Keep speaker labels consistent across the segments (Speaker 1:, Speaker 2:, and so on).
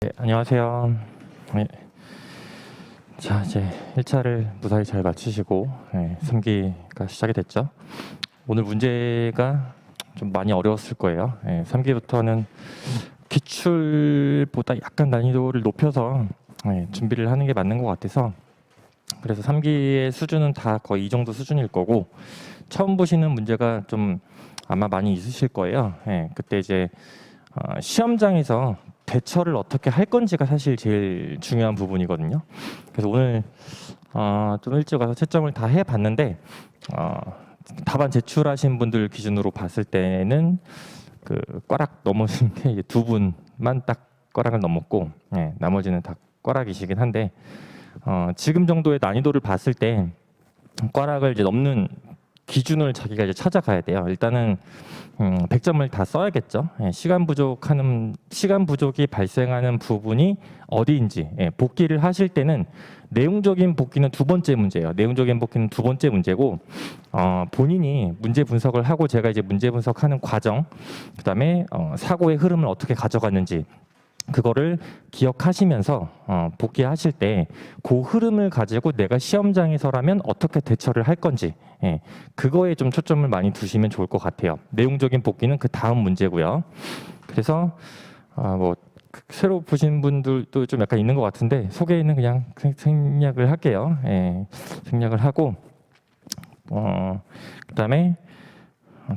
Speaker 1: 네, 안녕하세요. 네. 자, 이제 1차를 무사히 잘 마치시고 3기가 시작이 됐죠. 오늘 문제가 좀 많이 어려웠을 거예요. 3기부터는 기출보다 약간 난이도를 높여서 준비를 하는 게 맞는 것 같아서, 그래서 3기의 수준은 다 거의 이 정도 수준일 거고, 처음 보시는 문제가 좀 아마 많이 있으실 거예요. 그때 이제 시험장에서 대처를 어떻게 할 건지가 사실 제일 중요한 부분이거든요. 그래서 오늘 좀 일찍 와서 채점을 다 해봤는데, 답안 제출하신 분들 기준으로 봤을 때는 그 꽈락 넘으신 게 이제 두 분만 딱 꽈락을 넘었고, 나머지는 다 꽈락이시긴 한데, 지금 정도의 난이도를 봤을 때 꽈락을 이제 넘는 기준을 자기가 이제 찾아가야 돼요. 일단은 100점을 다 써야겠죠. 시간 부족이 발생하는 부분이 어디인지 복기를 하실 때는 내용적인 복기는 두 번째 문제예요. 내용적인 복기는 두 번째 문제고, 본인이 문제 분석을 하고 제가 이제 문제 분석하는 과정, 그다음에 사고의 흐름을 어떻게 가져갔는지 그거를 기억하시면서 복귀하실 때 그 흐름을 가지고 내가 시험장에서라면 어떻게 대처를 할 건지, 그거에 좀 초점을 많이 두시면 좋을 것 같아요. 내용적인 복귀는 그 다음 문제고요. 그래서 뭐 새로 보신 분들도 좀 약간 있는 것 같은데 소개는 그냥 생략을 할게요. 생략을 하고 그다음에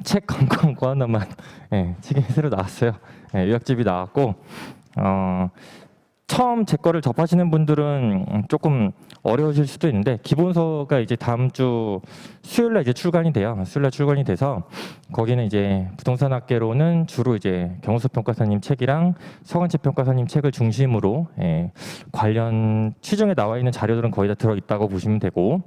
Speaker 1: 책 광고 하나만. 책이 새로 나왔어요. 요약집이 나왔고, 처음 제 거를 접하시는 분들은 조금 어려우실 수도 있는데, 기본서가 이제 다음 주 수요일날 이제 출간이 돼요. 수요일날 출간이 돼서 거기는 이제 부동산학계로는 주로 이제 경수 평가사님 책이랑 서건채 평가사님 책을 중심으로 관련 취중에 나와 있는 자료들은 거의 다 들어 있다고 보시면 되고,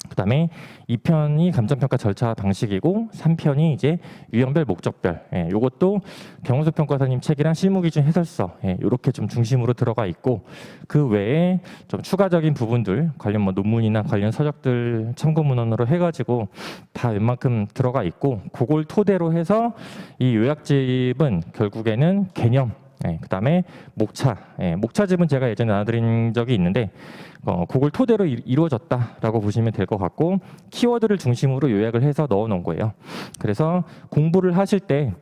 Speaker 1: 그다음에 2편이 감정평가 절차 방식이고 3편이 이제 유형별 목적별, 요것도 경호수 평가사님 책이랑 실무기준 해설서 이렇게 좀 중심으로 들어가 있고, 그 외에 좀 추가적인 부분들 관련 뭐 논문이나 관련 서적들 참고 문헌으로 해가지고 다 웬만큼 들어가 있고, 그걸 토대로 해서 이 요약집은 결국에는 개념, 그다음에 목차집은 제가 예전에 나눠드린 적이 있는데 그걸 토대로 이루어졌다라고 보시면 될 것 같고, 키워드를 중심으로 요약을 해서 넣어놓은 거예요. 그래서 공부를 하실 때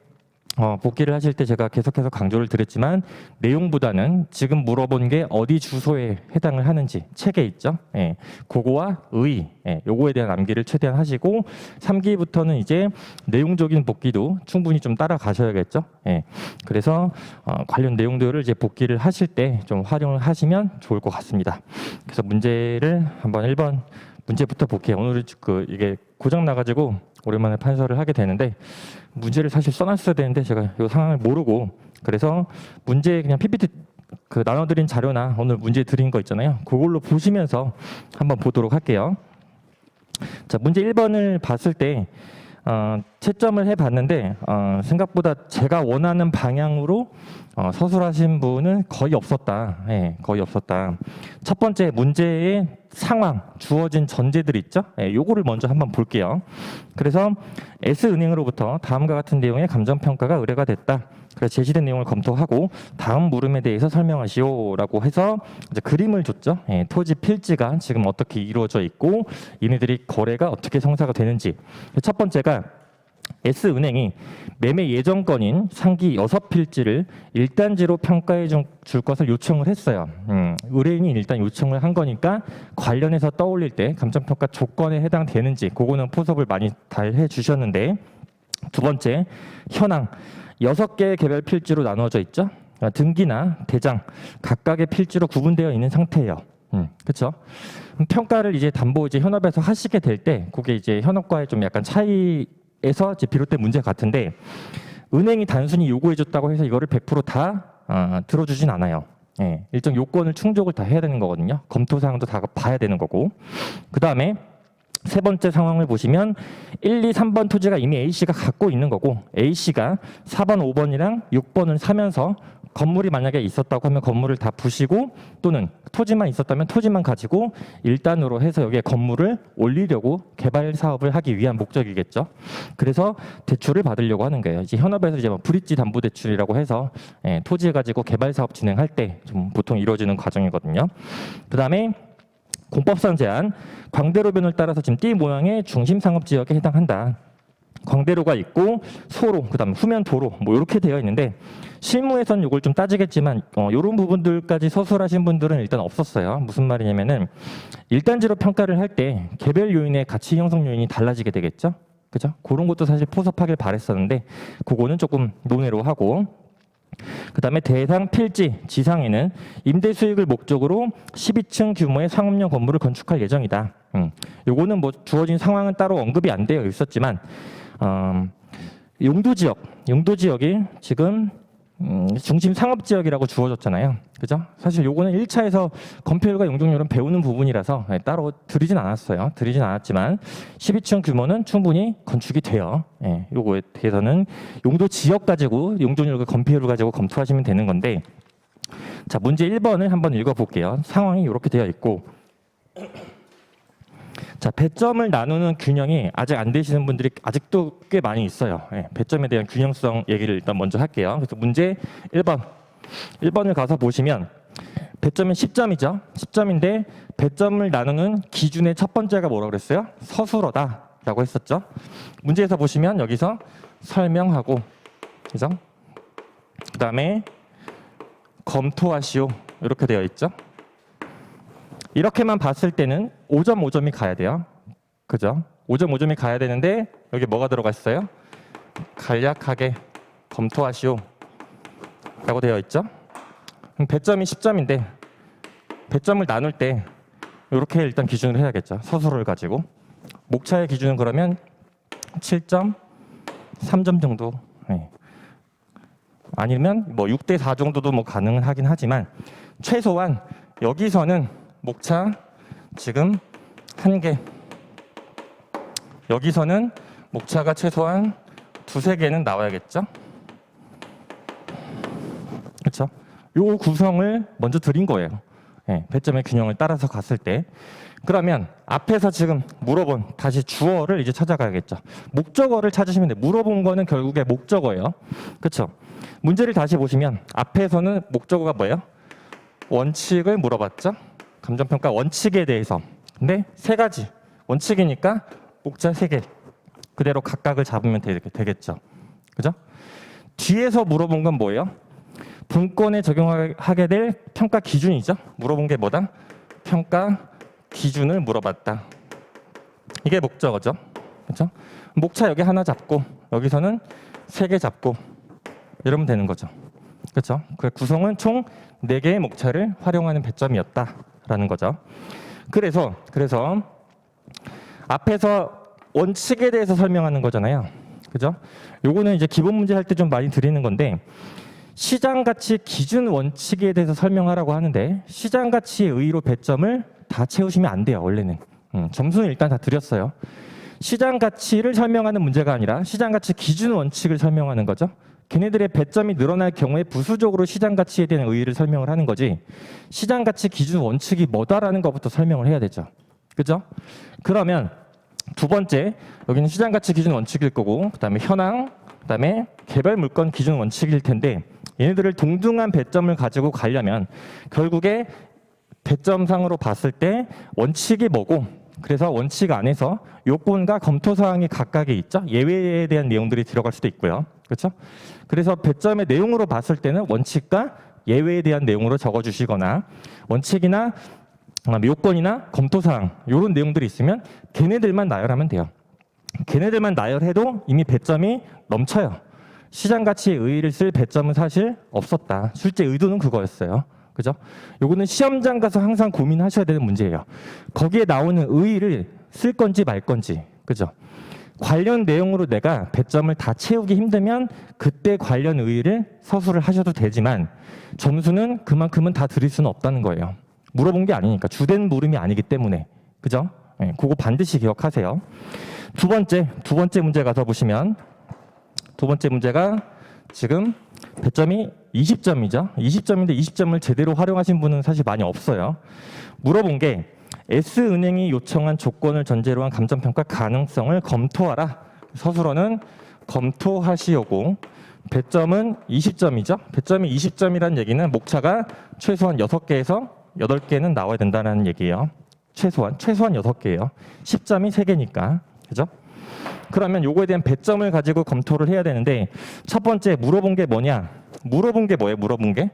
Speaker 1: 복기를 하실 때 제가 계속해서 강조를 드렸지만, 내용보다는 지금 물어본 게 어디 주소에 해당을 하는지 책에 있죠. 그거와 요거에 대한 암기를 최대한 하시고, 3기부터는 이제 내용적인 복기도 충분히 좀 따라가셔야겠죠. 그래서 관련 내용들을 이제 복기를 하실 때 좀 활용을 하시면 좋을 것 같습니다. 그래서 문제를 한번 1번 문제부터 볼게요. 오늘은 이게 고장 나가지고 오랜만에 판서를 하게 되는데, 문제를 사실 써놨어야 되는데 제가 이 상황을 모르고, 그래서 문제 그냥 PPT 나눠드린 자료나 오늘 문제 드린 거 있잖아요. 그걸로 보시면서 한번 보도록 할게요. 자, 문제 1번을 봤을 때 채점을 해봤는데 생각보다 제가 원하는 방향으로 서술하신 분은 거의 없었다. 거의 없었다. 첫 번째 문제의 상황, 주어진 전제들 있죠? 요거를 먼저 한번 볼게요. 그래서 S은행으로부터 다음과 같은 내용의 감정평가가 의뢰가 됐다. 그래서 제시된 내용을 검토하고 다음 물음에 대해서 설명하시오라고 해서 이제 그림을 줬죠. 토지 필지가 지금 어떻게 이루어져 있고 얘네들이 거래가 어떻게 성사가 되는지. 첫 번째가 S은행이 매매 예정건인 상기 6필지를 1단지로 평가해 줄 것을 요청을 했어요. 의뢰인이 일단 요청을 한 거니까 관련해서 떠올릴 때 감정평가 조건에 해당되는지 그거는 포섭을 많이 잘 해주셨는데, 두 번째 현황 6개의 개별 필지로 나누어져 있죠. 등기나 대장 각각의 필지로 구분되어 있는 상태예요. 그렇죠? 평가를 이제 담보 이제 현업에서 하시게 될 때 그게 이제 현업과의 좀 약간 차이에서 이제 비롯된 문제 같은데, 은행이 단순히 요구해줬다고 해서 이거를 100%다 들어주진 않아요. 일정 요건을 충족을 다 해야 되는 거거든요. 검토 사항도 다 봐야 되는 거고. 그 다음에 세 번째 상황을 보시면 1, 2, 3번 토지가 이미 A씨가 갖고 있는 거고, A씨가 4번, 5번이랑 6번을 사면서 건물이 만약에 있었다고 하면 건물을 다 부시고 또는 토지만 있었다면 토지만 가지고 일단으로 해서 여기에 건물을 올리려고 개발 사업을 하기 위한 목적이겠죠. 그래서 대출을 받으려고 하는 거예요. 이제 현업에서 이제 뭐 브릿지 담보 대출이라고 해서 토지 가지고 개발 사업 진행할 때 좀 보통 이루어지는 과정이거든요. 그다음에 공법상 제한, 광대로변을 따라서 지금 띠 모양의 중심 상업 지역에 해당한다. 광대로가 있고 소로, 그다음 후면 도로 뭐 이렇게 되어 있는데 실무에서는 이걸 좀 따지겠지만 이런 부분들까지 서술하신 분들은 일단 없었어요. 무슨 말이냐면은 일단지로 평가를 할 때 개별 요인의 가치 형성 요인이 달라지게 되겠죠. 그죠? 그런 것도 사실 포섭하길 바랬었는데 그거는 조금 논외로 하고, 그다음에 대상 필지 지상에는 임대 수익을 목적으로 12층 규모의 상업용 건물을 건축할 예정이다. 요거는 뭐 주어진 상황은 따로 언급이 안 되어 있었지만 용도 지역이 지금 중심 상업 지역이라고 주어졌잖아요. 그죠? 사실 요거는 1차에서 건폐율과 용적률은 배우는 부분이라서 따로 드리진 않았어요. 드리진 않았지만 12층 규모는 충분히 건축이 돼요. 요거에 대해서는 용도 지역 가지고 용적률과 건폐율을 가지고 검토하시면 되는 건데, 자, 문제 1번을 한번 읽어볼게요. 상황이 이렇게 되어 있고, 자, 배점을 나누는 균형이 아직 안 되시는 분들이 아직도 꽤 많이 있어요. 배점에 대한 균형성 얘기를 일단 먼저 할게요. 그래서 문제 1번을 가서 보시면 배점은 10점이죠. 10점인데 배점을 나누는 기준의 첫 번째가 뭐라고 그랬어요? 서술어다 라고 했었죠. 문제에서 보시면 여기서 설명하고, 그죠? 그 다음에 검토하시오 이렇게 되어 있죠. 이렇게만 봤을 때는 5점 5점이 가야 돼요. 그죠? 5점 5점이 가야 되는데 여기 뭐가 들어가 있어요? 간략하게 검토하시오 라고 되어 있죠. 그럼 배점이 10점인데 배점을 나눌 때 이렇게 일단 기준을 해야겠죠. 서술을 가지고. 목차의 기준은 그러면 7점, 3점 정도. 아니면 뭐 6대 4 정도도 뭐 가능은 하긴 하지만 최소한 여기서는 목차 지금 1개, 여기서는 목차가 최소한 2~3개는 나와야겠죠. 그렇죠? 요 구성을 먼저 드린 거예요. 배점의 균형을 따라서 갔을 때. 그러면 앞에서 지금 물어본 다시 주어를 이제 찾아가야겠죠. 목적어를 찾으시면 돼요. 물어본 거는 결국에 목적어예요. 그렇죠? 문제를 다시 보시면 앞에서는 목적어가 뭐예요? 원칙을 물어봤죠. 감정평가 원칙에 대해서. 근데 3가지 원칙이니까 목차 3개 그대로 각각을 잡으면 되겠죠. 그죠? 뒤에서 물어본 건 뭐예요? 분권에 적용하게 될 평가 기준이죠. 물어본 게 뭐다? 평가 기준을 물어봤다. 이게 목적어죠. 그렇죠? 목차 여기 하나 잡고 여기서는 3개 잡고 이러면 되는 거죠. 그렇죠? 그 구성은 총 4개의 목차를 활용하는 배점이었다라는 거죠. 그래서 앞에서 원칙에 대해서 설명하는 거잖아요. 그죠? 요거는 이제 기본 문제 할 때 좀 많이 드리는 건데, 시장 가치 기준 원칙에 대해서 설명하라고 하는데 시장 가치의 의의로 배점을 다 채우시면 안 돼요. 원래는 점수는 일단 다 드렸어요. 시장 가치를 설명하는 문제가 아니라 시장 가치 기준 원칙을 설명하는 거죠. 걔네들의 배점이 늘어날 경우에 부수적으로 시장 가치에 대한 의의를 설명을 하는 거지, 시장 가치 기준 원칙이 뭐다라는 것부터 설명을 해야 되죠. 그죠? 그러면 두 번째, 여기는 시장 가치 기준 원칙일 거고, 그다음에 현황, 그다음에 개별 물건 기준 원칙일 텐데, 얘네들을 동등한 배점을 가지고 가려면 결국에 배점상으로 봤을 때 원칙이 뭐고, 그래서 원칙 안에서 요건과 검토 사항이 각각에 있죠. 예외에 대한 내용들이 들어갈 수도 있고요. 그렇죠? 그래서 배점의 내용으로 봤을 때는 원칙과 예외에 대한 내용으로 적어주시거나, 원칙이나 요건이나 검토 사항 이런 내용들이 있으면 걔네들만 나열하면 돼요. 걔네들만 나열해도 이미 배점이 넘쳐요. 시장 가치의 의의를 쓸 배점은 사실 없었다. 실제 의도는 그거였어요. 그죠? 요거는 시험장 가서 항상 고민하셔야 되는 문제예요. 거기에 나오는 의의를 쓸 건지 말 건지. 그죠? 관련 내용으로 내가 배점을 다 채우기 힘들면 그때 관련 의의를 서술을 하셔도 되지만 점수는 그만큼은 다 드릴 수는 없다는 거예요. 물어본 게 아니니까, 주된 물음이 아니기 때문에. 그죠? 그거 반드시 기억하세요. 두 번째 문제 가서 보시면, 두 번째 문제가 지금 배점이 20점이죠. 20점인데 20점을 제대로 활용하신 분은 사실 많이 없어요. 물어본 게 S은행이 요청한 조건을 전제로 한 감정평가 가능성을 검토하라. 서술어는 검토하시오고 배점은 20점이죠. 배점이 20점이라는 얘기는 목차가 최소한 6개에서 8개는 나와야 된다는 얘기예요. 최소한 6개예요. 10점이 3개니까. 그죠? 그러면 요거에 대한 배점을 가지고 검토를 해야 되는데 첫 번째 물어본 게 뭐냐? 물어본 게 뭐예요? 물어본 게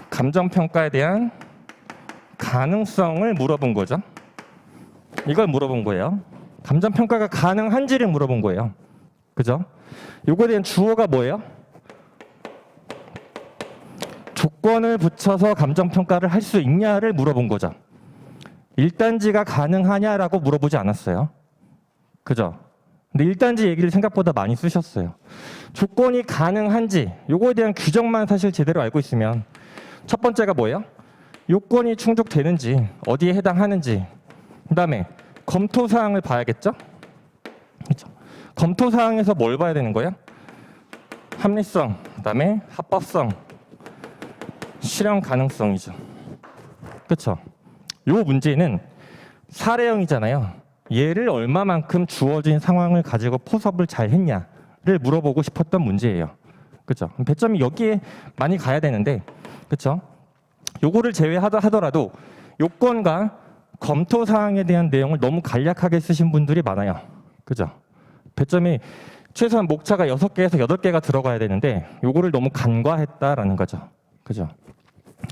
Speaker 1: 감정평가에 대한 가능성을 물어본 거죠. 이걸 물어본 거예요. 감정평가가 가능한지를 물어본 거예요. 그죠? 요거에 대한 주어가 뭐예요? 조건을 붙여서 감정평가를 할 수 있냐를 물어본 거죠. 일단지가 가능하냐라고 물어보지 않았어요. 그죠? 근데 일단지 얘기를 생각보다 많이 쓰셨어요. 조건이 가능한지 요거에 대한 규정만 사실 제대로 알고 있으면 첫 번째가 뭐예요? 요건이 충족되는지 어디에 해당하는지 그 다음에 검토사항을 봐야겠죠? 그렇죠? 검토사항에서 뭘 봐야 되는 거예요? 합리성, 그 다음에 합법성, 실현 가능성이죠. 그렇죠? 요 문제는 사례형이잖아요. 얘를 얼마만큼 주어진 상황을 가지고 포섭을 잘 했냐를 물어보고 싶었던 문제예요. 그렇죠? 배점이 여기에 많이 가야 되는데, 그렇죠? 요거를 제외하더라도 요건과 검토 사항에 대한 내용을 너무 간략하게 쓰신 분들이 많아요. 그죠? 배점이 최소한 목차가 6개에서 8개가 들어가야 되는데 요거를 너무 간과했다라는 거죠. 그죠?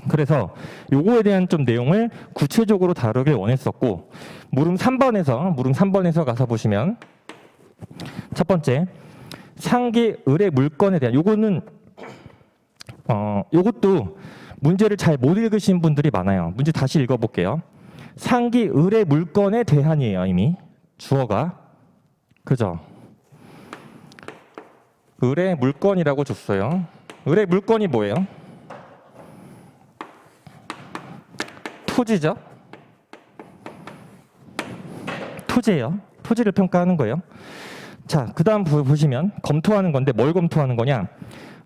Speaker 1: 그래서 요거에 대한 좀 내용을 구체적으로 다루길 원했었고 물음 3번에서 가서 보시면 첫 번째 상기 의뢰 물건에 대한 요거는 요것도 문제를 잘 못 읽으신 분들이 많아요. 문제 다시 읽어볼게요. 상기 의뢰 물건에 대한이에요. 이미 주어가. 그죠? 의뢰 물건이라고 줬어요. 의뢰 물건이 뭐예요? 토지죠. 토지예요. 토지를 평가하는 거예요. 자, 그 다음 보시면 검토하는 건데 뭘 검토하는 거냐?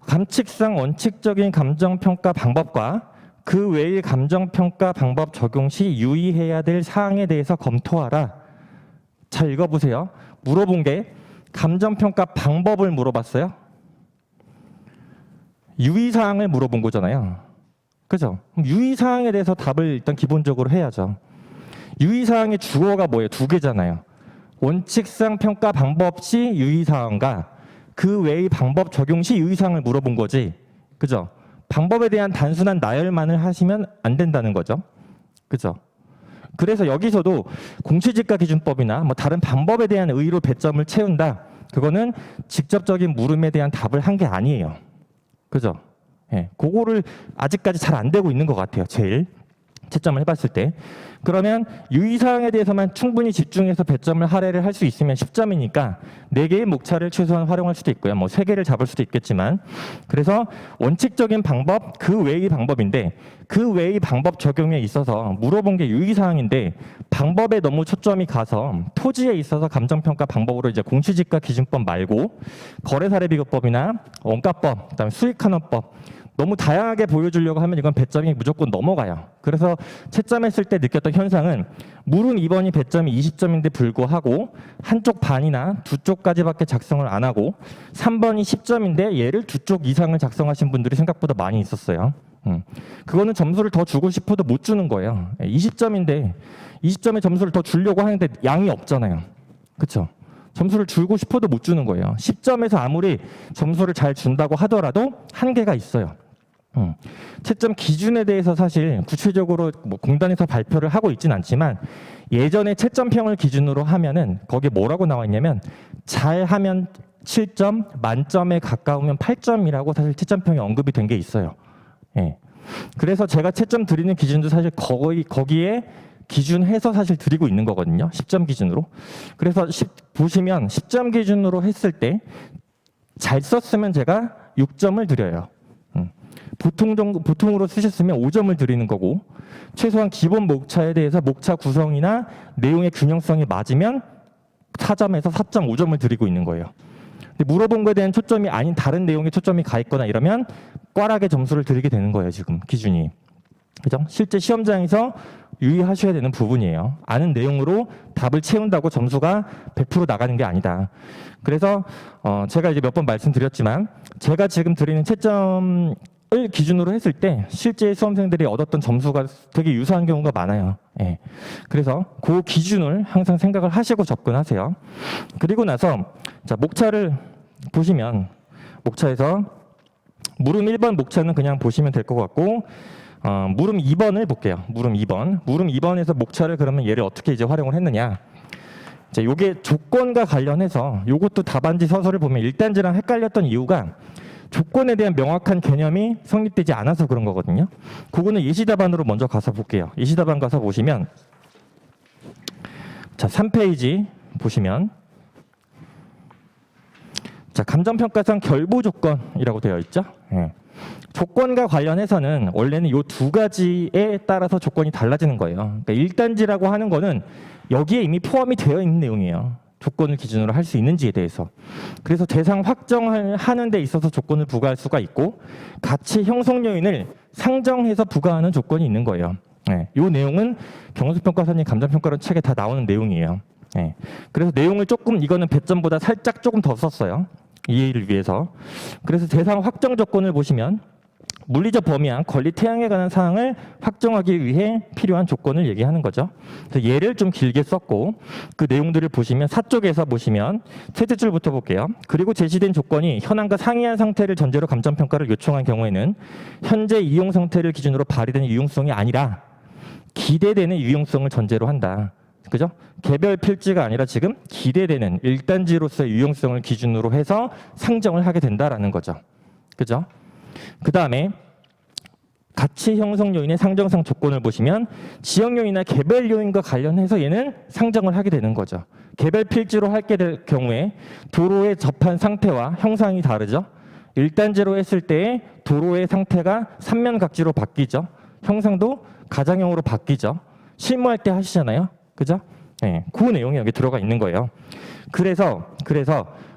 Speaker 1: 감칙상 원칙적인 감정평가 방법과 그 외의 감정평가 방법 적용 시 유의해야 될 사항에 대해서 검토하라. 잘 읽어보세요. 물어본 게 감정평가 방법을 물어봤어요. 유의사항을 물어본 거잖아요. 그죠? 유의사항에 대해서 답을 일단 기본적으로 해야죠. 유의사항의 주어가 뭐예요? 2개잖아요. 원칙상 평가 방법 시 유의사항과 그 외의 방법 적용 시 유의사항을 물어본 거지. 그죠? 방법에 대한 단순한 나열만을 하시면 안 된다는 거죠. 그죠? 그래서 여기서도 공시지가기준법이나 뭐 다른 방법에 대한 의의로 배점을 채운다. 그거는 직접적인 물음에 대한 답을 한 게 아니에요. 그죠? 예, 그거를 아직까지 잘 안 되고 있는 것 같아요. 제일 채점을 해봤을 때. 그러면 유의사항에 대해서만 충분히 집중해서 배점을 할애를 할 수 있으면 10점이니까 4개의 목차를 최소한 활용할 수도 있고요. 뭐 3개를 잡을 수도 있겠지만 그래서 원칙적인 방법, 그 외의 방법인데 그 외의 방법 적용에 있어서 물어본 게 유의사항인데 방법에 너무 초점이 가서 토지에 있어서 감정평가 방법으로 이제 공시지가 기준법 말고 거래사례비교법이나 원가법, 그다음에 수익환원법 너무 다양하게 보여주려고 하면 이건 배점이 무조건 넘어가요. 그래서 채점했을 때 느꼈던 현상은 물음 2번이 배점이 20점인데 불구하고 한쪽 반이나 두 쪽까지밖에 작성을 안 하고 3번이 10점인데 얘를 2쪽 이상을 작성하신 분들이 생각보다 많이 있었어요. 그거는 점수를 더 주고 싶어도 못 주는 거예요. 20점인데 20점의 점수를 더 주려고 하는데 양이 없잖아요. 그렇죠? 점수를 주고 싶어도 못 주는 거예요. 10점에서 아무리 점수를 잘 준다고 하더라도 한계가 있어요. 채점 기준에 대해서 사실 구체적으로 뭐 공단에서 발표를 하고 있진 않지만 예전에 채점평을 기준으로 하면은 거기에 뭐라고 나와 있냐면 잘하면 7점, 만점에 가까우면 8점이라고 사실 채점평에 언급이 된 게 있어요. 예. 그래서 제가 채점 드리는 기준도 사실 거의 거기에 기준해서 사실 드리고 있는 거거든요. 10점 기준으로. 그래서 보시면 10점 기준으로 했을 때 잘 썼으면 제가 6점을 드려요. 보통으로 쓰셨으면 5점을 드리는 거고 최소한 기본 목차에 대해서 목차 구성이나 내용의 균형성이 맞으면 4점에서 4.5점을 드리고 있는 거예요. 근데 물어본 거에 대한 초점이 아닌 다른 내용에 초점이 가 있거나 이러면 꽈락의 점수를 드리게 되는 거예요, 지금 기준이. 그죠? 실제 시험장에서 유의하셔야 되는 부분이에요. 아는 내용으로 답을 채운다고 점수가 100% 나가는 게 아니다. 그래서 제가 이제 몇 번 말씀드렸지만 제가 지금 드리는 채점을 기준으로 했을 때 실제 수험생들이 얻었던 점수가 되게 유사한 경우가 많아요. 예. 그래서 그 기준을 항상 생각을 하시고 접근하세요. 그리고 나서 자, 목차를 보시면 목차에서 물음 1번 목차는 그냥 보시면 될 것 같고 물음 2번을 볼게요. 물음 2번. 물음 2번에서 목차를 그러면 얘를 어떻게 이제 활용을 했느냐. 자, 요게 조건과 관련해서 요것도 답안지 서술을 보면 1단지랑 헷갈렸던 이유가 조건에 대한 명확한 개념이 성립되지 않아서 그런 거거든요. 그거는 예시답안으로 먼저 가서 볼게요. 예시답안 가서 보시면 자, 3페이지 보시면 자, 감정평가상 결부 조건이라고 되어 있죠. 예. 조건과 관련해서는 원래는 이 두 가지에 따라서 조건이 달라지는 거예요. 그러니까 1단지라고 하는 거는 여기에 이미 포함이 되어 있는 내용이에요. 조건을 기준으로 할 수 있는지에 대해서. 그래서 대상 확정하는 데 있어서 조건을 부과할 수가 있고 가치 형성 요인을 상정해서 부과하는 조건이 있는 거예요. 네, 이 내용은 경수평가사님 감정평가론 책에 다 나오는 내용이에요. 네, 그래서 내용을 조금 이거는 배점보다 살짝 조금 더 썼어요. 이해를 위해서. 그래서 대상 확정 조건을 보시면 물리적 범위와 권리 태양에 관한 사항을 확정하기 위해 필요한 조건을 얘기하는 거죠. 그래서 예를 좀 길게 썼고 그 내용들을 보시면 4쪽에서 보시면 셋째 줄부터 볼게요. 그리고 제시된 조건이 현황과 상이한 상태를 전제로 감정평가를 요청한 경우에는 현재 이용 상태를 기준으로 발휘되는 유용성이 아니라 기대되는 유용성을 전제로 한다. 그죠? 개별 필지가 아니라 지금 기대되는 1단지로서의 유용성을 기준으로 해서 상정을 하게 된다라는 거죠. 그죠? 그 다음에 가치 형성 요인의 상정상 조건을 보시면 지역 요인이나 개별 요인과 관련해서 얘는 상정을 하게 되는 거죠. 개별 필지로 하게 될 경우에 도로에 접한 상태와 형상이 다르죠. 1단지로 했을 때 도로의 상태가 삼면각지로 바뀌죠. 형상도 가장형으로 바뀌죠. 실무할 때 하시잖아요. 그죠? 네, 그 내용이 여기 들어가 있는 거예요. 그래서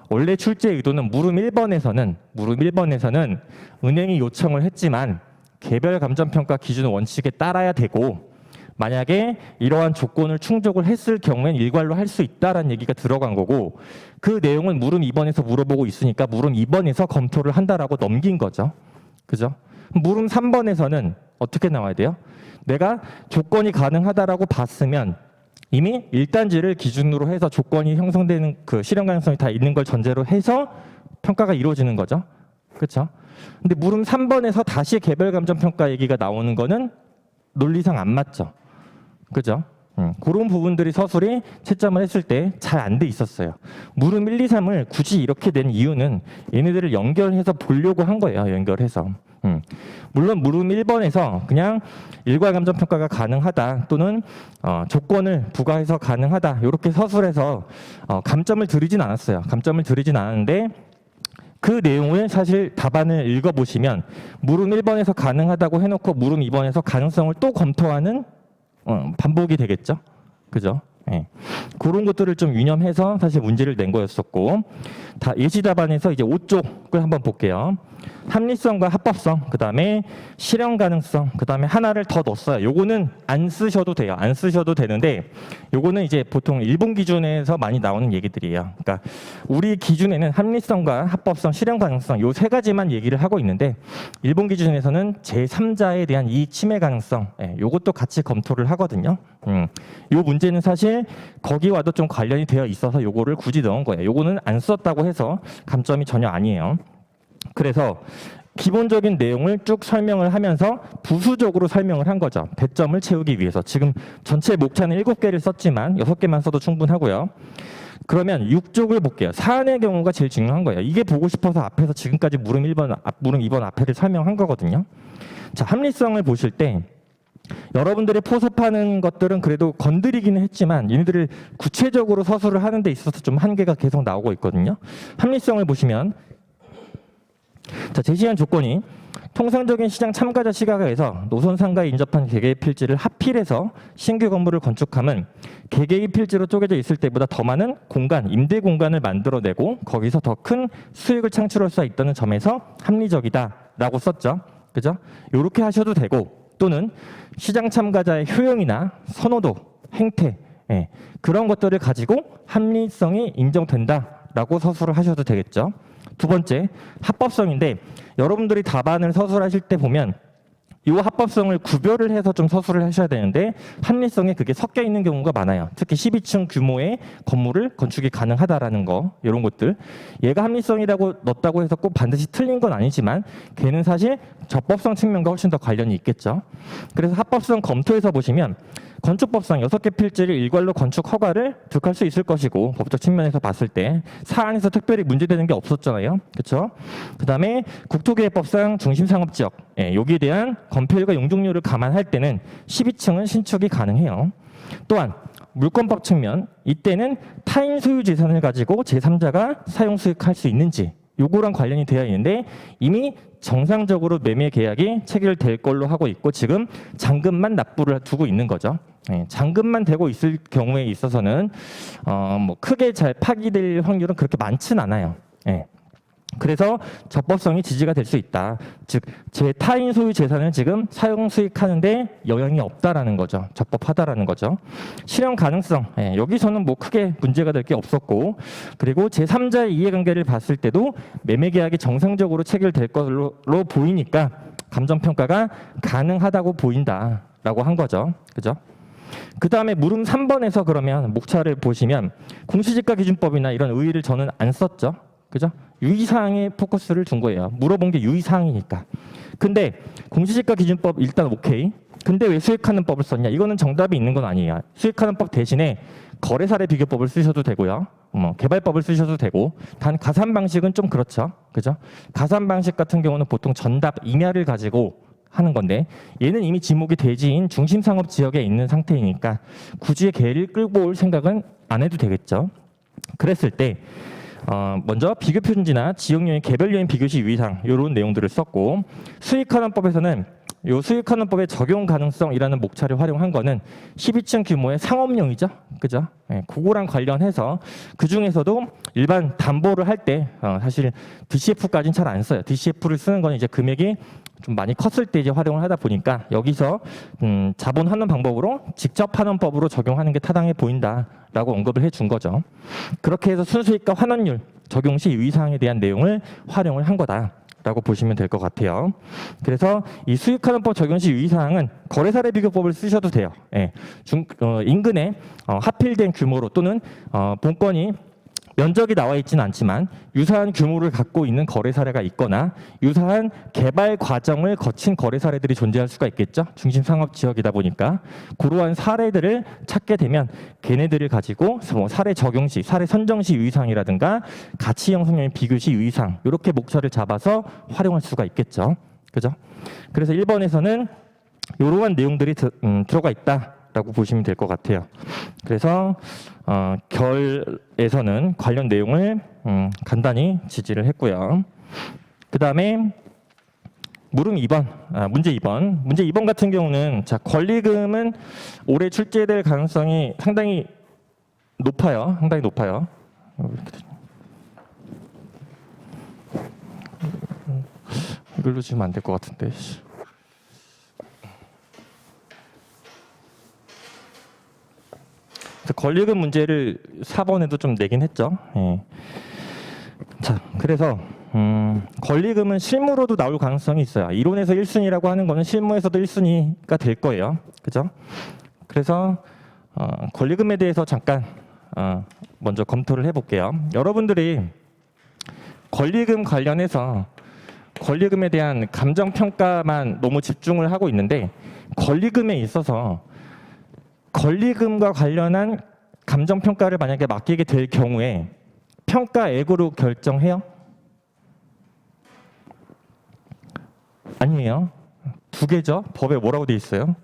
Speaker 1: 원래 출제 의도는 물음 1번에서는 은행이 요청을 했지만 개별 감정평가 기준 원칙에 따라야 되고 만약에 이러한 조건을 충족을 했을 경우엔 일괄로 할 수 있다라는 얘기가 들어간 거고 그 내용은 물음 2번에서 물어보고 있으니까 물음 2번에서 검토를 한다라고 넘긴 거죠. 그죠? 물음 3번에서는 어떻게 나와야 돼요? 내가 조건이 가능하다라고 봤으면 이미 1단지를 기준으로 해서 조건이 형성되는 그 실현 가능성이 다 있는 걸 전제로 해서 평가가 이루어지는 거죠. 그렇죠? 근데 물음 3번에서 다시 개별 감정 평가 얘기가 나오는 거는 논리상 안 맞죠. 그죠? 그런 부분들이 서술이 채점을 했을 때 잘 안 돼 있었어요. 물음 1, 2, 3을 굳이 이렇게 된 이유는 얘네들을 연결해서 보려고 한 거예요. 연결해서. 물론 물음 1번에서 그냥 일괄 감정 평가가 가능하다 또는 조건을 부과해서 가능하다 이렇게 서술해서 감점을 드리진 않았어요. 감점을 드리진 않았는데 그 내용을 사실 답안을 읽어보시면 물음 1번에서 가능하다고 해놓고 물음 2번에서 가능성을 또 검토하는 반복이 되겠죠. 그죠? 네. 그런 것들을 좀 유념해서 사실 문제를 낸 거였었고 다 예시 답안에서 이제 5쪽을 한번 볼게요. 합리성과 합법성, 그 다음에 실현 가능성, 그 다음에 하나를 더 넣었어요. 요거는 안 쓰셔도 돼요. 안 쓰셔도 되는데 요거는 이제 보통 일본 기준에서 많이 나오는 얘기들이에요. 그러니까 우리 기준에는 합리성과 합법성, 실현 가능성 요 세 가지만 얘기를 하고 있는데 일본 기준에서는 제3자에 대한 이익 침해 가능성 요것도 같이 검토를 하거든요. 요 문제는 사실 거기와도 좀 관련이 되어 있어서 요거를 굳이 넣은 거예요. 요거는 안 썼다고 해서 감점이 전혀 아니에요. 그래서 기본적인 내용을 쭉 설명을 하면서 부수적으로 설명을 한 거죠. 배점을 채우기 위해서. 지금 전체 목차는 7개를 썼지만 6개만 써도 충분하고요. 그러면 6쪽을 볼게요. 사안의 경우가 제일 중요한 거예요. 이게 보고 싶어서 앞에서 지금까지 물음 1번, 물음 2번 앞에를 설명한 거거든요. 자, 합리성을 보실 때 여러분들이 포섭하는 것들은 그래도 건드리기는 했지만 얘네들을 구체적으로 서술을 하는 데 있어서 좀 한계가 계속 나오고 있거든요. 합리성을 보시면 자, 제시한 조건이 통상적인 시장 참가자 시각에서 노선 상가에 인접한 개개의 필지를 합필해서 신규 건물을 건축함은 개개의 필지로 쪼개져 있을 때보다 더 많은 공간, 임대 공간을 만들어내고 거기서 더 큰 수익을 창출할 수 있다는 점에서 합리적이다라고 썼죠. 그죠? 이렇게 하셔도 되고 또는 시장 참가자의 효용이나 선호도, 행태 그런 것들을 가지고 합리성이 인정된다라고 서술을 하셔도 되겠죠. 두 번째, 합법성인데 여러분들이 답안을 서술하실 때 보면 이 합법성을 구별을 해서 좀 서술을 하셔야 되는데 합리성에 그게 섞여 있는 경우가 많아요. 특히 12층 규모의 건물을 건축이 가능하다라는 거 이런 것들 얘가 합리성이라고 넣었다고 해서 꼭 반드시 틀린 건 아니지만 걔는 사실 적법성 측면과 훨씬 더 관련이 있겠죠. 그래서 합법성 검토에서 보시면 건축법상 6개 필지를 일괄로 건축 허가를 득할 수 있을 것이고 법적 측면에서 봤을 때 사안에서 특별히 문제되는 게 없었잖아요. 그렇죠? 그다음에 국토계획법상 중심상업지역 여기에 대한 건폐율과 용적률을 감안할 때는 12층은 신축이 가능해요. 또한 물권법 측면 이때는 타인 소유 재산을 가지고 제3자가 사용 수익할 수 있는지 요거랑 관련이 되어 있는데 이미 정상적으로 매매 계약이 체결될 걸로 하고 있고 지금 잔금만 납부를 두고 있는 거죠. 잔금만 되고 있을 경우에 있어서는 뭐 크게 잘 파기될 확률은 그렇게 많진 않아요. 그래서 적법성이 지지가 될 수 있다. 즉, 제 타인 소유 재산을 지금 사용 수익하는데 영향이 없다라는 거죠. 적법하다라는 거죠. 실현 가능성 여기서는 뭐 크게 문제가 될 게 없었고 그리고 제3자의 이해관계를 봤을 때도 매매 계약이 정상적으로 체결될 걸로 보이니까 감정평가가 가능하다고 보인다라고 한 거죠. 그죠? 그 다음에 물음 3번에서 그러면 목차를 보시면 공시지가 기준법이나 이런 의의를 저는 안 썼죠. 그죠? 유의사항에 포커스를 둔 거예요. 물어본 게 유의사항이니까. 근데 공시지가 기준법 일단 오케이. 근데 왜 수익하는 법을 썼냐? 이거는 정답이 있는 건 아니에요. 수익하는 법 대신에 거래사례 비교법을 쓰셔도 되고요. 개발법을 쓰셔도 되고 단 가산 방식은 좀 그렇죠. 그죠? 가산 방식 같은 경우는 보통 전답 임야를 가지고 하는 건데 얘는 이미 지목이 대지인 중심상업 지역에 있는 상태이니까 굳이 개를 끌고 올 생각은 안 해도 되겠죠. 그랬을 때 먼저 비교 표준지나 지역요인, 개별 요인 비교시 유의사항 이런 내용들을 썼고 수익환원법에서는 요 수익환원법의 적용 가능성이라는 목차를 활용한 거는 12층 규모의 상업용이죠, 그죠? 그거랑 관련해서 그 중에서도 일반 담보를 할 때 사실 DCF까지는 잘 안 써요. DCF를 쓰는 건 이제 금액이 좀 많이 컸을 때 이제 활용을 하다 보니까 여기서 자본환원 방법으로 직접 환원법으로 적용하는 게 타당해 보인다라고 언급을 해준 거죠. 그렇게 해서 순수익과 환원율 적용 시 유의사항에 대한 내용을 활용을 한 거다라고 보시면 될 것 같아요. 그래서 이 수익환원법 적용 시 유의사항은 거래사례 비교법을 쓰셔도 돼요. 인근에 하필된 규모로 또는 본건이 면적이 나와 있지는 않지만 유사한 규모를 갖고 있는 거래 사례가 있거나 유사한 개발 과정을 거친 거래 사례들이 존재할 수가 있겠죠. 중심 상업 지역이다 보니까 그러한 사례들을 찾게 되면 걔네들을 가지고 사례 적용 시, 사례 선정 시 유의사항이라든가 가치 형성형 비교 시 유의사항 이렇게 목차를 잡아서 활용할 수가 있겠죠. 그죠? 그래서 1번에서는 이러한 내용들이 들어가 있다라고 보시면 될 것 같아요. 그래서 결에서는 관련 내용을 간단히 지지를 했고요. 그 다음에 물음 2번, 문제 2번. 문제 2번 같은 경우는 자 권리금은 올해 출제될 가능성이 상당히 높아요. 상당히 높아요. 이걸로 주면 안 될 것 같은데. 권리금 문제를 4번에도 좀 내긴 했죠. 자, 그래서 권리금은 실무로도 나올 가능성이 있어요. 이론에서 1순위라고 하는 거는 실무에서도 1순위가 될 거예요. 그죠? 그래서 권리금에 대해서 잠깐 먼저 검토를 해볼게요. 여러분들이 권리금 관련해서 권리금에 대한 감정평가만 너무 집중을 하고 있는데 권리금에 있어서 권리금과 관련한 감정평가를 만약에 맡기게 될 경우에 평가액으로 결정해요? 아니에요. 두 개죠. 법에 뭐라고 돼 있어요?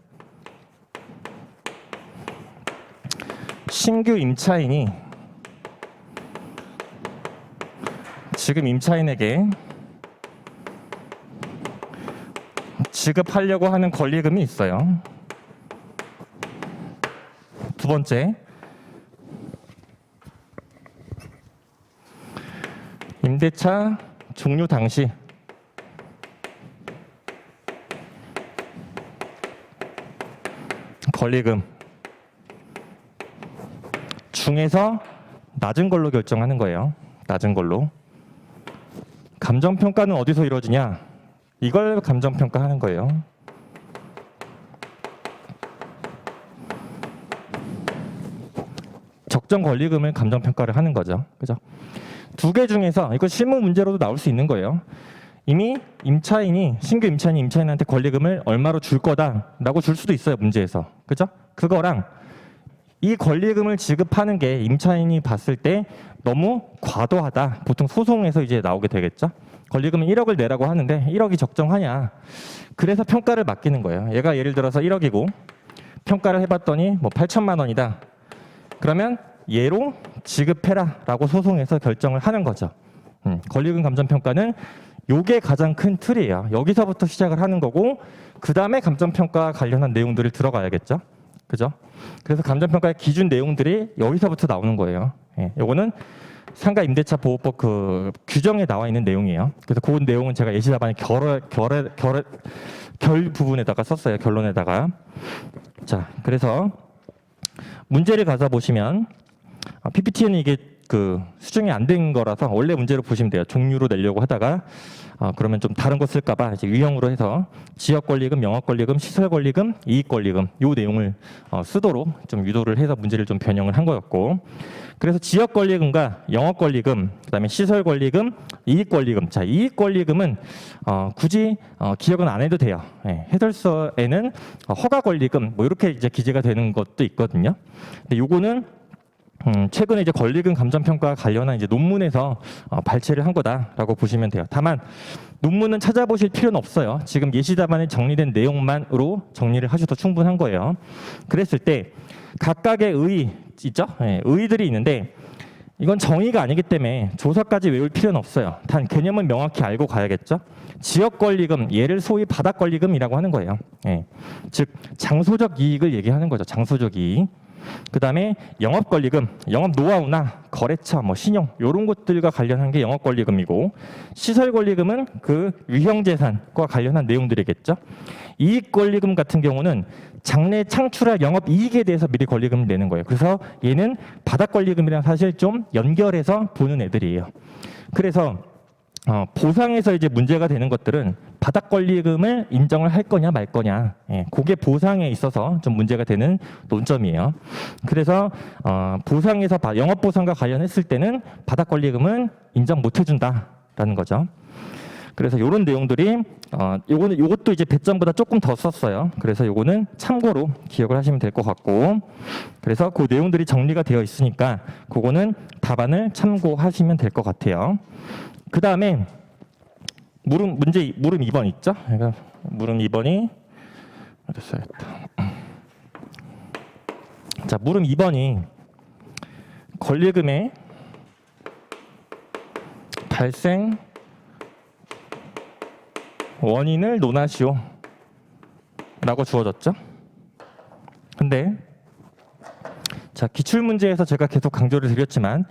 Speaker 1: 신규 임차인이 지금 임차인에게 지급하려고 하는 권리금이 있어요. 두 번째, 임대차 종료 당시 권리금 중에서 낮은 걸로 결정하는 거예요. 낮은 걸로. 감정평가는 어디서 이루어지냐? 이걸 감정평가하는 거예요. 적정 권리금을 감정평가를 하는 거죠. 그죠? 두 개 중에서 이거 실무 문제로도 나올 수 있는 거예요. 이미 임차인이 신규 임차인이 임차인한테 권리금을 얼마로 줄 거다라고 줄 수도 있어요. 문제에서. 그죠? 그거랑 이 권리금을 지급하는 게 임차인이 봤을 때 너무 과도하다. 보통 소송에서 이제 나오게 되겠죠. 권리금은 1억을 내라고 하는데 1억이 적정하냐. 그래서 평가를 맡기는 거예요. 얘가 예를 들어서 1억이고 평가를 해봤더니 뭐 8천만 원이다. 그러면 얘로 지급해라 라고 소송에서 결정을 하는 거죠. 권리금 감정평가는 요게 가장 큰 틀이에요. 여기서부터 시작을 하는 거고 그 다음에 감정평가 관련한 내용들을 들어가야겠죠. 그죠? 그래서 감정평가의 기준 내용들이 여기서부터 나오는 거예요. 예, 요거는 상가 임대차 보호법 그 규정에 나와 있는 내용이에요. 그래서 그 내용은 제가 예시 답안의 결 부분에다가 썼어요. 결론에다가. 자, 그래서 문제를 가서 보시면 PPT는 이게 그 수정이 안 된 거라서 원래 문제로 보시면 돼요. 종류로 내려고 하다가 그러면 좀 다른 거 쓸까봐 이제 유형으로 해서 지역 권리금, 영업 권리금, 시설 권리금, 이익 권리금 요 내용을 쓰도록 좀 유도를 해서 문제를 좀 변형을 한 거였고, 그래서 지역 권리금과 영업 권리금, 그다음에 시설 권리금, 이익 권리금. 자, 이익 권리금은 굳이 기억은 안 해도 돼요. 예, 해설서에는 허가 권리금 뭐 이렇게 이제 기재가 되는 것도 있거든요. 근데 요거는 최근에 이제 권리금 감정평가 관련한 이제 논문에서 발췌를 한 거다라고 보시면 돼요. 다만 논문은 찾아보실 필요는 없어요. 지금 예시 답안에 정리된 내용만으로 정리를 하셔도 충분한 거예요. 그랬을 때 각각의 의 있죠? 네, 의들이 있는데 이건 정의가 아니기 때문에 조사까지 외울 필요는 없어요. 단 개념은 명확히 알고 가야겠죠. 지역 권리금, 얘를 소위 바닥 권리금이라고 하는 거예요. 네. 즉 장소적 이익을 얘기하는 거죠. 장소적 이익. 그 다음에 영업 권리금, 영업 노하우나 거래처, 뭐 신용 이런 것들과 관련한 게 영업 권리금이고, 시설 권리금은 그 유형재산과 관련한 내용들이겠죠. 이익 권리금 같은 경우는 장래 창출할 영업 이익에 대해서 미리 권리금을 내는 거예요. 그래서 얘는 바닥 권리금이랑 사실 좀 연결해서 보는 애들이에요. 그래서 보상에서 이제 문제가 되는 것들은 바닥 권리금을 인정을 할 거냐 말 거냐, 예, 그게 보상에 있어서 좀 문제가 되는 논점이에요. 그래서 보상에서 영업 보상과 관련했을 때는 바닥 권리금은 인정 못 해준다라는 거죠. 그래서 이런 내용들이 요것도 이제 배점보다 조금 더 썼어요. 그래서 요거는 참고로 기억을 하시면 될 것 같고, 그래서 그 내용들이 정리가 되어 있으니까 그거는 답안을 참고하시면 될 것 같아요. 그 다음에 물음 2번 있죠? 그러니까 물음 2번이 어디 써야겠다. 자, 물음 2번이 권리금의 발생 원인을 논하시오 라고 주어졌죠. 근데 자, 기출문제에서 제가 계속 강조를 드렸지만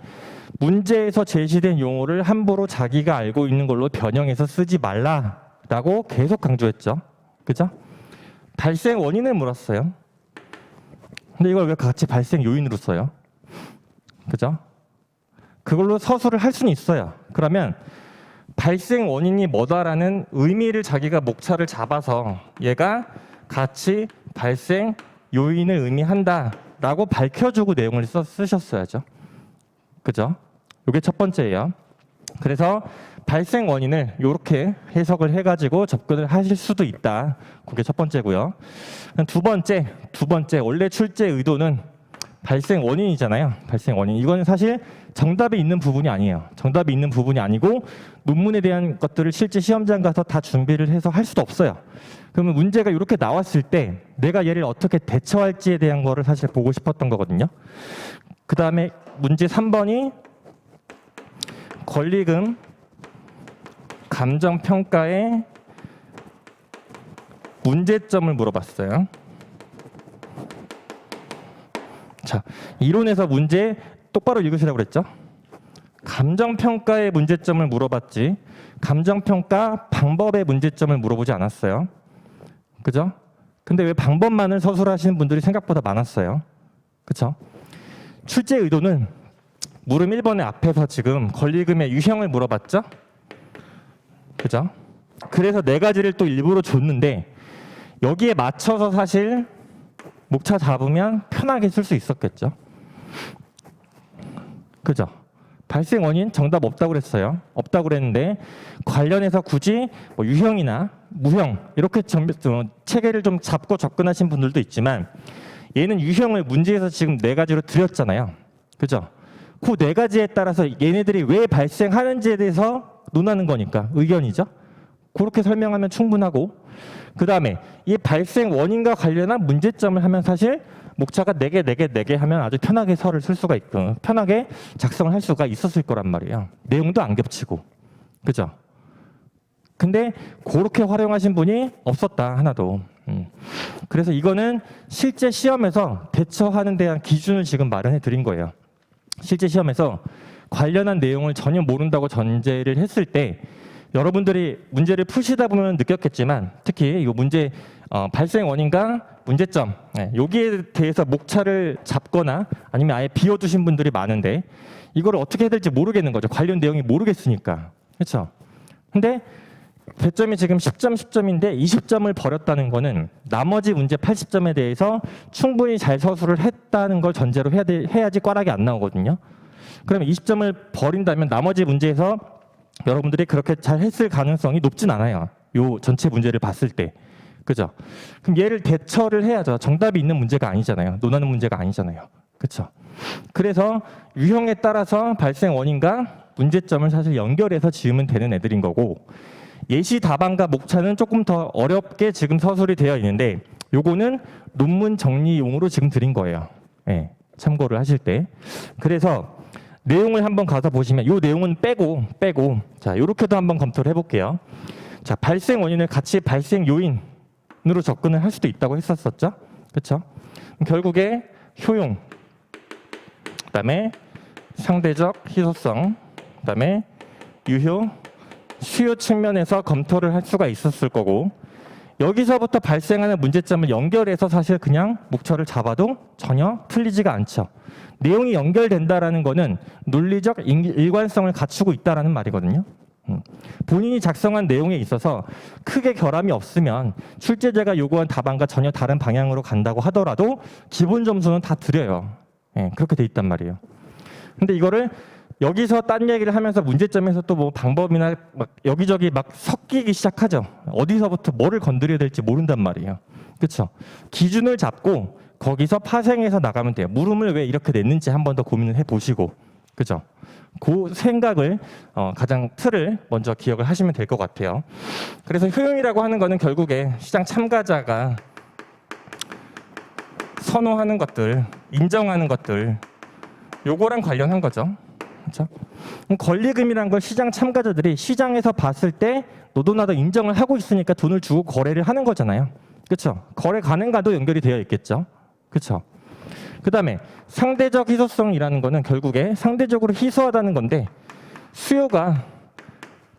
Speaker 1: 문제에서 제시된 용어를 함부로 자기가 알고 있는 걸로 변형해서 쓰지 말라라고 계속 강조했죠. 그죠? 발생 원인을 물었어요. 근데 이걸 왜 같이 발생 요인으로 써요? 그죠? 그걸로 서술을 할 수는 있어요. 그러면 발생 원인이 뭐다라는 의미를 자기가 목차를 잡아서 얘가 같이 발생 요인을 의미한다라고 밝혀주고 내용을 쓰셨어야죠. 그죠? 이게 첫 번째예요. 그래서 발생 원인을 이렇게 해석을 해가지고 접근을 하실 수도 있다. 그게 첫 번째고요. 두 번째 원래 출제 의도는 발생 원인이잖아요. 발생 원인. 이거는 사실 정답이 있는 부분이 아니에요. 정답이 있는 부분이 아니고 논문에 대한 것들을 실제 시험장 가서 다 준비를 해서 할 수도 없어요. 그러면 문제가 이렇게 나왔을 때 내가 얘를 어떻게 대처할지에 대한 거를 사실 보고 싶었던 거거든요. 그 다음에 문제 3번이 권리금 감정평가의 문제점을 물어봤어요. 자, 이론에서 문제 똑바로 읽으시라고 그랬죠? 감정평가의 문제점을 물어봤지 감정평가 방법의 문제점을 물어보지 않았어요. 그죠? 근데 왜 방법만을 서술하시는 분들이 생각보다 많았어요. 그쵸? 출제 의도는 물음 1번의 앞에서 지금 권리금의 유형을 물어봤죠? 그죠? 그래서 네 가지를 또 일부러 줬는데 여기에 맞춰서 사실 목차 잡으면 편하게 쓸 수 있었겠죠? 그죠? 발생 원인 정답 없다고 그랬어요. 없다고 그랬는데 관련해서 굳이 뭐 유형이나 무형 이렇게 체계를 좀 잡고 접근하신 분들도 있지만 얘는 유형을 문제에서 지금 네 가지로 드렸잖아요. 그죠? 그 네 가지에 따라서 얘네들이 왜 발생하는지에 대해서 논하는 거니까 의견이죠. 그렇게 설명하면 충분하고 그 다음에 이 발생 원인과 관련한 문제점을 하면 사실 목차가 4개 하면 아주 편하게 설을 쓸 수가 있고 편하게 작성을 할 수가 있었을 거란 말이에요. 내용도 안 겹치고. 그죠? 근데 그렇게 활용하신 분이 없었다 하나도. 그래서 이거는 실제 시험에서 대처하는 데 대한 기준을 지금 마련해 드린 거예요. 실제 시험에서 관련한 내용을 전혀 모른다고 전제를 했을 때 여러분들이 문제를 푸시다 보면 느꼈겠지만 특히 이 문제 발생 원인과 문제점 여기에 대해서 목차를 잡거나 아니면 아예 비워두신 분들이 많은데 이걸 어떻게 해야 될지 모르겠는 거죠. 관련 내용이 모르겠으니까. 그렇죠? 근데 배점이 지금 10점 10점인데 20점을 버렸다는 거는 나머지 문제 80점에 대해서 충분히 잘 서술을 했다는 걸 전제로 해야지 꽈락이 안 나오거든요. 그러면 20점을 버린다면 나머지 문제에서 여러분들이 그렇게 잘 했을 가능성이 높진 않아요. 요 전체 문제를 봤을 때. 그죠? 그럼 얘를 대처를 해야죠. 정답이 있는 문제가 아니잖아요. 논하는 문제가 아니잖아요. 그렇죠? 그래서 유형에 따라서 발생 원인과 문제점을 사실 연결해서 지으면 되는 애들인 거고 예시 답안과 목차는 조금 더 어렵게 지금 서술이 되어 있는데 요거는 논문 정리용으로 지금 드린 거예요. 네, 참고를 하실 때. 그래서 내용을 한번 가서 보시면 이 내용은 빼고 자 이렇게도 한번 검토를 해볼게요. 자 발생 원인을 같이 발생 요인으로 접근을 할 수도 있다고 했었었죠. 그렇죠? 결국에 효용, 그다음에 상대적 희소성, 그다음에 유효, 수요 측면에서 검토를 할 수가 있었을 거고 여기서부터 발생하는 문제점을 연결해서 사실 그냥 목차를 잡아도 전혀 풀리지가 않죠. 내용이 연결된다라는 거는 논리적 일관성을 갖추고 있다라는 말이거든요. 본인이 작성한 내용에 있어서 크게 결함이 없으면 출제자가 요구한 답안과 전혀 다른 방향으로 간다고 하더라도 기본 점수는 다 드려요. 네, 그렇게 돼 있단 말이에요. 근데 이거를 여기서 딴 얘기를 하면서 문제점에서 또 뭐 방법이나 막 여기저기 막 섞이기 시작하죠. 어디서부터 뭐를 건드려야 될지 모른단 말이에요. 그렇죠? 기준을 잡고 거기서 파생해서 나가면 돼요. 물음을 왜 이렇게 냈는지 한 번 더 고민을 해보시고, 그죠? 그 생각을 가장 틀을 먼저 기억을 하시면 될 것 같아요. 그래서 효용이라고 하는 거는 결국에 시장 참가자가 선호하는 것들, 인정하는 것들, 요거랑 관련한 거죠. 그렇죠? 권리금이란 걸 시장 참가자들이 시장에서 봤을 때 너도 나도 인정을 하고 있으니까 돈을 주고 거래를 하는 거잖아요. 그렇죠? 거래 가능과도 연결이 되어 있겠죠. 그렇죠? 그다음에 상대적 희소성이라는 거는 결국에 상대적으로 희소하다는 건데 수요가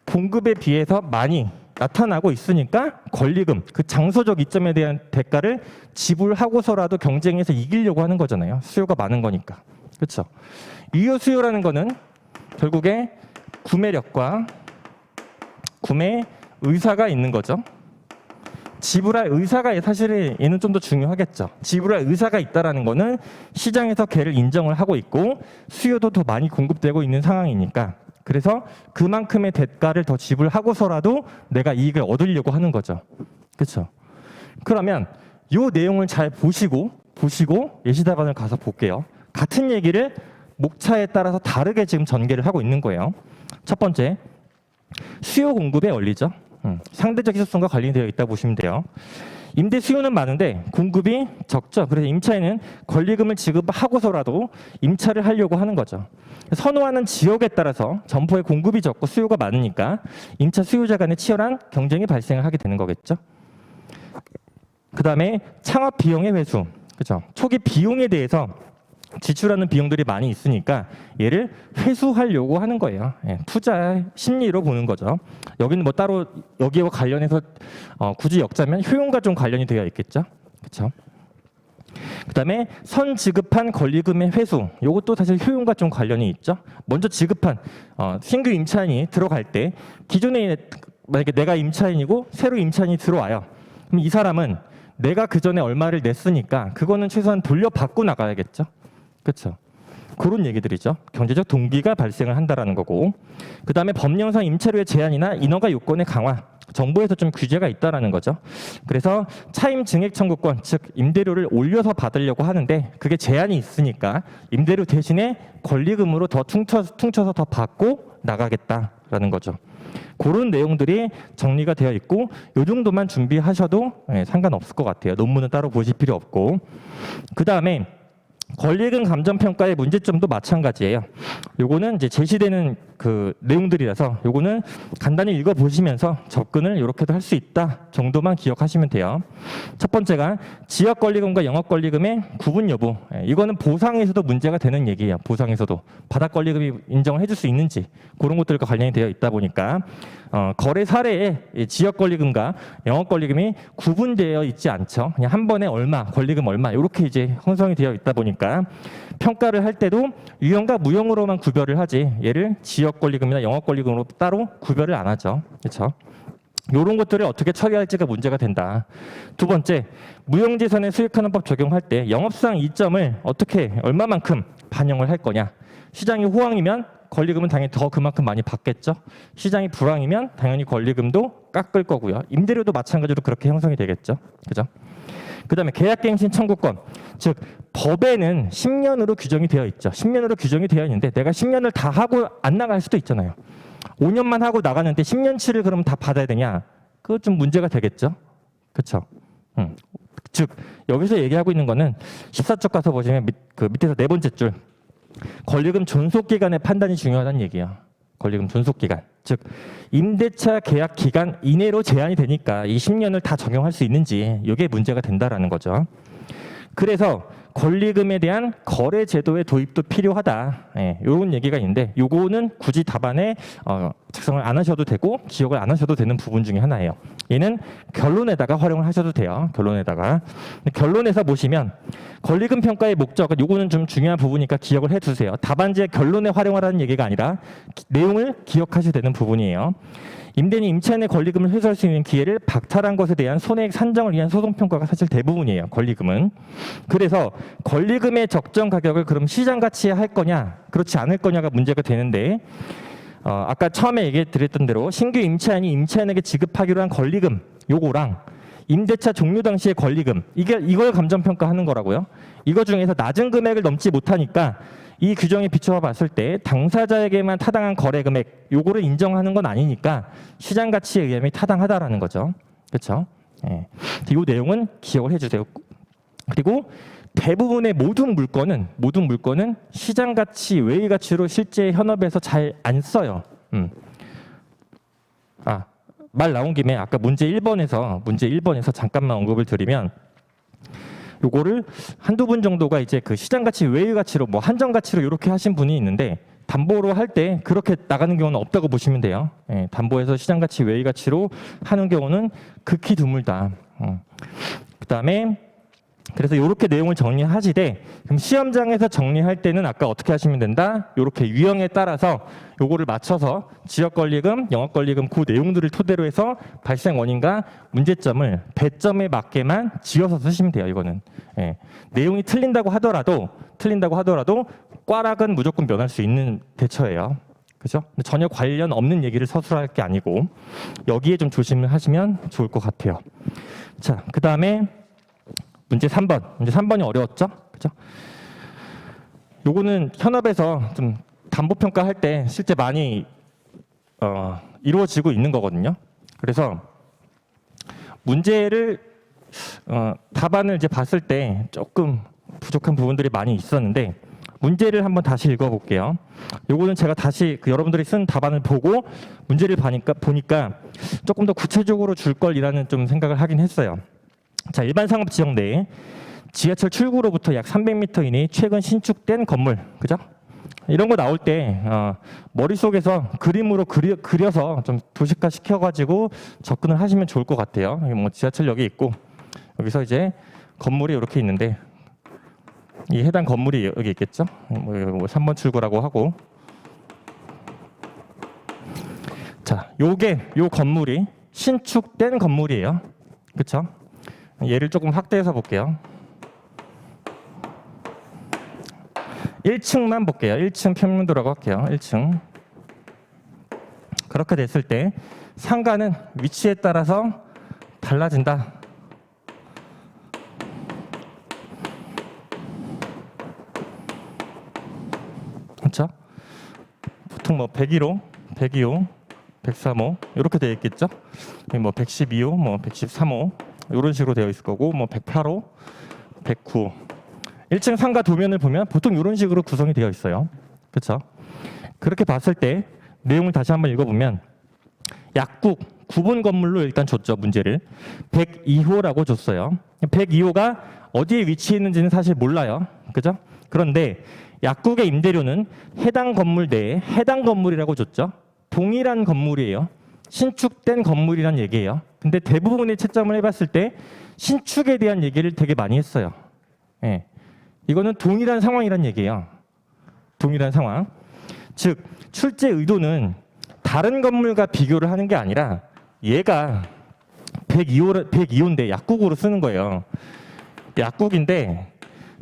Speaker 1: 공급에 비해서 많이 나타나고 있으니까 권리금, 그 장소적 이점에 대한 대가를 지불하고서라도 경쟁에서 이기려고 하는 거잖아요. 수요가 많은 거니까. 그렇죠? 유효 수요라는 거는 결국에 구매력과 구매 의사가 있는 거죠. 지불할 의사가 사실은 얘는 좀 더 중요하겠죠. 지불할 의사가 있다라는 거는 시장에서 걔를 인정을 하고 있고 수요도 더 많이 공급되고 있는 상황이니까 그래서 그만큼의 대가를 더 지불하고서라도 내가 이익을 얻으려고 하는 거죠. 그렇죠? 그러면 이 내용을 잘 보시고 예시 답안을 가서 볼게요. 같은 얘기를 목차에 따라서 다르게 지금 전개를 하고 있는 거예요. 첫 번째, 수요 공급의 원리죠. 상대적 희소성과 관련되어 있다고 보시면 돼요. 임대 수요는 많은데 공급이 적죠. 그래서 임차인은 권리금을 지급하고서라도 임차를 하려고 하는 거죠. 선호하는 지역에 따라서 점포의 공급이 적고 수요가 많으니까 임차 수요자 간의 치열한 경쟁이 발생을 하게 되는 거겠죠. 그다음에 창업 비용의 회수. 그죠? 초기 비용에 대해서 지출하는 비용들이 많이 있으니까 얘를 회수하려고 하는 거예요. 예, 투자 심리로 보는 거죠. 여기는 뭐 따로 여기와 관련해서 굳이 엮자면 효용과 좀 관련이 되어 있겠죠. 그렇죠? 그다음에 선 지급한 권리금의 회수. 이것도 사실 효용과 좀 관련이 있죠. 먼저 지급한 신규 임차인이 들어갈 때 기존에 만약에 내가 임차인이고 새로 임차인이 들어와요. 그럼 이 사람은 내가 그 전에 얼마를 냈으니까 그거는 최소한 돌려받고 나가야겠죠. 그렇죠. 그런 얘기들이죠. 경제적 동기가 발생을 한다라는 거고. 그다음에 법령상 임차료의 제한이나 인허가 요건의 강화. 정부에서 좀 규제가 있다라는 거죠. 그래서 차임 증액 청구권, 즉 임대료를 올려서 받으려고 하는데 그게 제한이 있으니까 임대료 대신에 권리금으로 더 퉁쳐서 더 받고 나가겠다라는 거죠. 그런 내용들이 정리가 되어 있고 이 정도만 준비하셔도 상관없을 것 같아요. 논문은 따로 보실 필요 없고. 그다음에 권리금 감정평가의 문제점도 마찬가지예요. 요거는 이제 제시되는 그 내용들이라서 요거는 간단히 읽어보시면서 접근을 이렇게도 할 수 있다 정도만 기억하시면 돼요. 첫 번째가 지역 권리금과 영업 권리금의 구분 여부. 이거는 보상에서도 문제가 되는 얘기예요. 보상에서도 바닥 권리금이 인정을 해줄 수 있는지 그런 것들과 관련이 되어 있다 보니까 거래 사례에 지역 권리금과 영업 권리금이 구분되어 있지 않죠. 그냥 한 번에 얼마, 권리금 얼마 이렇게 이제 형성이 되어 있다 보니까 평가를 할 때도 유형과 무형으로만 구별을 하지 얘를 지역 권리금이나 영업 권리금으로 따로 구별을 안 하죠. 그렇죠? 이런 것들을 어떻게 처리할지가 문제가 된다. 두 번째, 무형재산의 수익하는 법 적용할 때 영업상 이점을 어떻게 얼마만큼 반영을 할 거냐. 시장이 호황이면 권리금은 당연히 더 그만큼 많이 받겠죠. 시장이 불황이면 당연히 권리금도 깎을 거고요. 임대료도 마찬가지로 그렇게 형성이 되겠죠. 그죠? 그다음에 계약갱신 청구권. 즉 법에는 10년으로 규정이 되어 있죠. 10년으로 규정이 되어 있는데 내가 10년을 다 하고 안 나갈 수도 있잖아요. 5년만 하고 나가는데 10년치를 그럼 다 받아야 되냐? 그거 좀 문제가 되겠죠. 그렇죠? 즉 여기서 얘기하고 있는 거는 14쪽 가서 보시면 그 밑에서 네 번째 줄 권리금 존속기간의 판단이 중요하다는 얘기예요. 권리금 존속기간. 즉 임대차 계약 기간 이내로 제한이 되니까 이 10년을 다 적용할 수 있는지 이게 문제가 된다라는 거죠. 그래서 권리금에 대한 거래 제도의 도입도 필요하다. 이런 얘기가 있는데 요거는 굳이 답안에 작성을 안 하셔도 되고 기억을 안 하셔도 되는 부분 중에 하나예요. 얘는 결론에다가 활용을 하셔도 돼요. 결론에서 보시면 권리금 평가의 목적은 요거는 좀 중요한 부분이니까 기억을 해두세요. 답안지의 결론에 활용하라는 얘기가 아니라 내용을 기억하셔야 되는 부분이에요. 임대인이 임차인의 권리금을 회수할 수 있는 기회를 박탈한 것에 대한 손해액 산정을 위한 소송평가가 사실 대부분이에요. 권리금은. 그래서 권리금의 적정 가격을 그럼 시장 가치에 할 거냐 그렇지 않을 거냐가 문제가 되는데 아까 처음에 얘기 드렸던 대로 신규 임차인이 임차인에게 지급하기로 한 권리금 요거랑 임대차 종료 당시의 권리금 이걸 감정평가하는 거라고요. 이거 중에서 낮은 금액을 넘지 못하니까 이 규정에 비춰 봤을 때 당사자에게만 타당한 거래 금액 요거를 인정하는 건 아니니까 시장 가치에 의하면 타당하다라는 거죠. 그렇죠? 예. 이 내용은 기억을 해주세요. 그리고 대부분의 모든 물건은 시장 가치 외의 가치로 실제 현업에서 잘 안 써요. 말 나온 김에 아까 문제 1번에서 잠깐만 언급을 드리면 요거를 한두 분 정도가 이제 그 시장 가치 외의 가치로 뭐 한정 가치로 이렇게 하신 분이 있는데 담보로 할 때 그렇게 나가는 경우는 없다고 보시면 돼요. 담보에서 시장 가치 외의 가치로 하는 경우는 극히 드물다. 그다음에 그래서 이렇게 내용을 정리하시되 그럼 시험장에서 정리할 때는 아까 어떻게 하시면 된다? 이렇게 유형에 따라서 요거를 맞춰서 지역 권리금, 영업 권리금 그 내용들을 토대로 해서 발생 원인과 문제점을 배점에 맞게만 지어서 쓰시면 돼요. 이거는 내용이 틀린다고 하더라도 꽈락은 무조건 면할 수 있는 대처예요. 그죠? 전혀 관련 없는 얘기를 서술할 게 아니고 여기에 좀 조심을 하시면 좋을 것 같아요. 자, 그 다음에 문제 3번. 문제 3번이 어려웠죠? 그죠? 요거는 현업에서 좀 담보 평가할 때 실제 많이 이루어지고 있는 거거든요. 그래서 문제를 답안을 이제 봤을 때 조금 부족한 부분들이 많이 있었는데 문제를 한번 다시 읽어볼게요. 요거는 제가 다시 여러분들이 쓴 답안을 보고 문제를 보니까 조금 더 구체적으로 줄 걸이라는 좀 생각을 하긴 했어요. 자, 일반 상업 지역 내에 지하철 출구로부터 약 300m 이내에 최근 신축된 건물, 그죠? 이런 거 나올 때 머릿속에서 그림으로 그려서 좀 도식화 시켜가지고 접근을 하시면 좋을 것 같아요. 뭐 지하철역이 있고 여기서 이제 건물이 이렇게 있는데 이 해당 건물이 여기 있겠죠? 뭐 3번 출구라고 하고, 자, 요 건물이 신축된 건물이에요. 그렇죠? 얘를 조금 확대해서 볼게요. 1층만 볼게요. 1층 평면도라고 할게요. 1층. 그렇게 됐을 때 상가는 위치에 따라서 달라진다. 그렇죠? 보통 뭐 101호, 102호, 103호 이렇게 되어 있겠죠? 뭐 112호, 뭐 113호 이런 식으로 되어 있을 거고, 뭐 108호, 109호. 1층 상가 도면을 보면 보통 이런 식으로 구성이 되어 있어요. 그렇죠? 그렇게 봤을 때 내용을 다시 한번 읽어보면 약국 구분 건물로 일단 줬죠. 문제를 102호라고 줬어요. 102호가 어디에 위치해 있는지는 사실 몰라요. 그죠? 그런데 약국의 임대료는 해당 건물 내에 해당 건물이라고 줬죠. 동일한 건물이에요. 신축된 건물이란 얘기예요. 근데 대부분의 채점을 해봤을 때 신축에 대한 얘기를 되게 많이 했어요. 예. 이거는 동일한 상황이란 얘기예요. 동일한 상황. 즉 출제 의도는 다른 건물과 비교를 하는 게 아니라 얘가 102호인데 약국으로 쓰는 거예요. 약국인데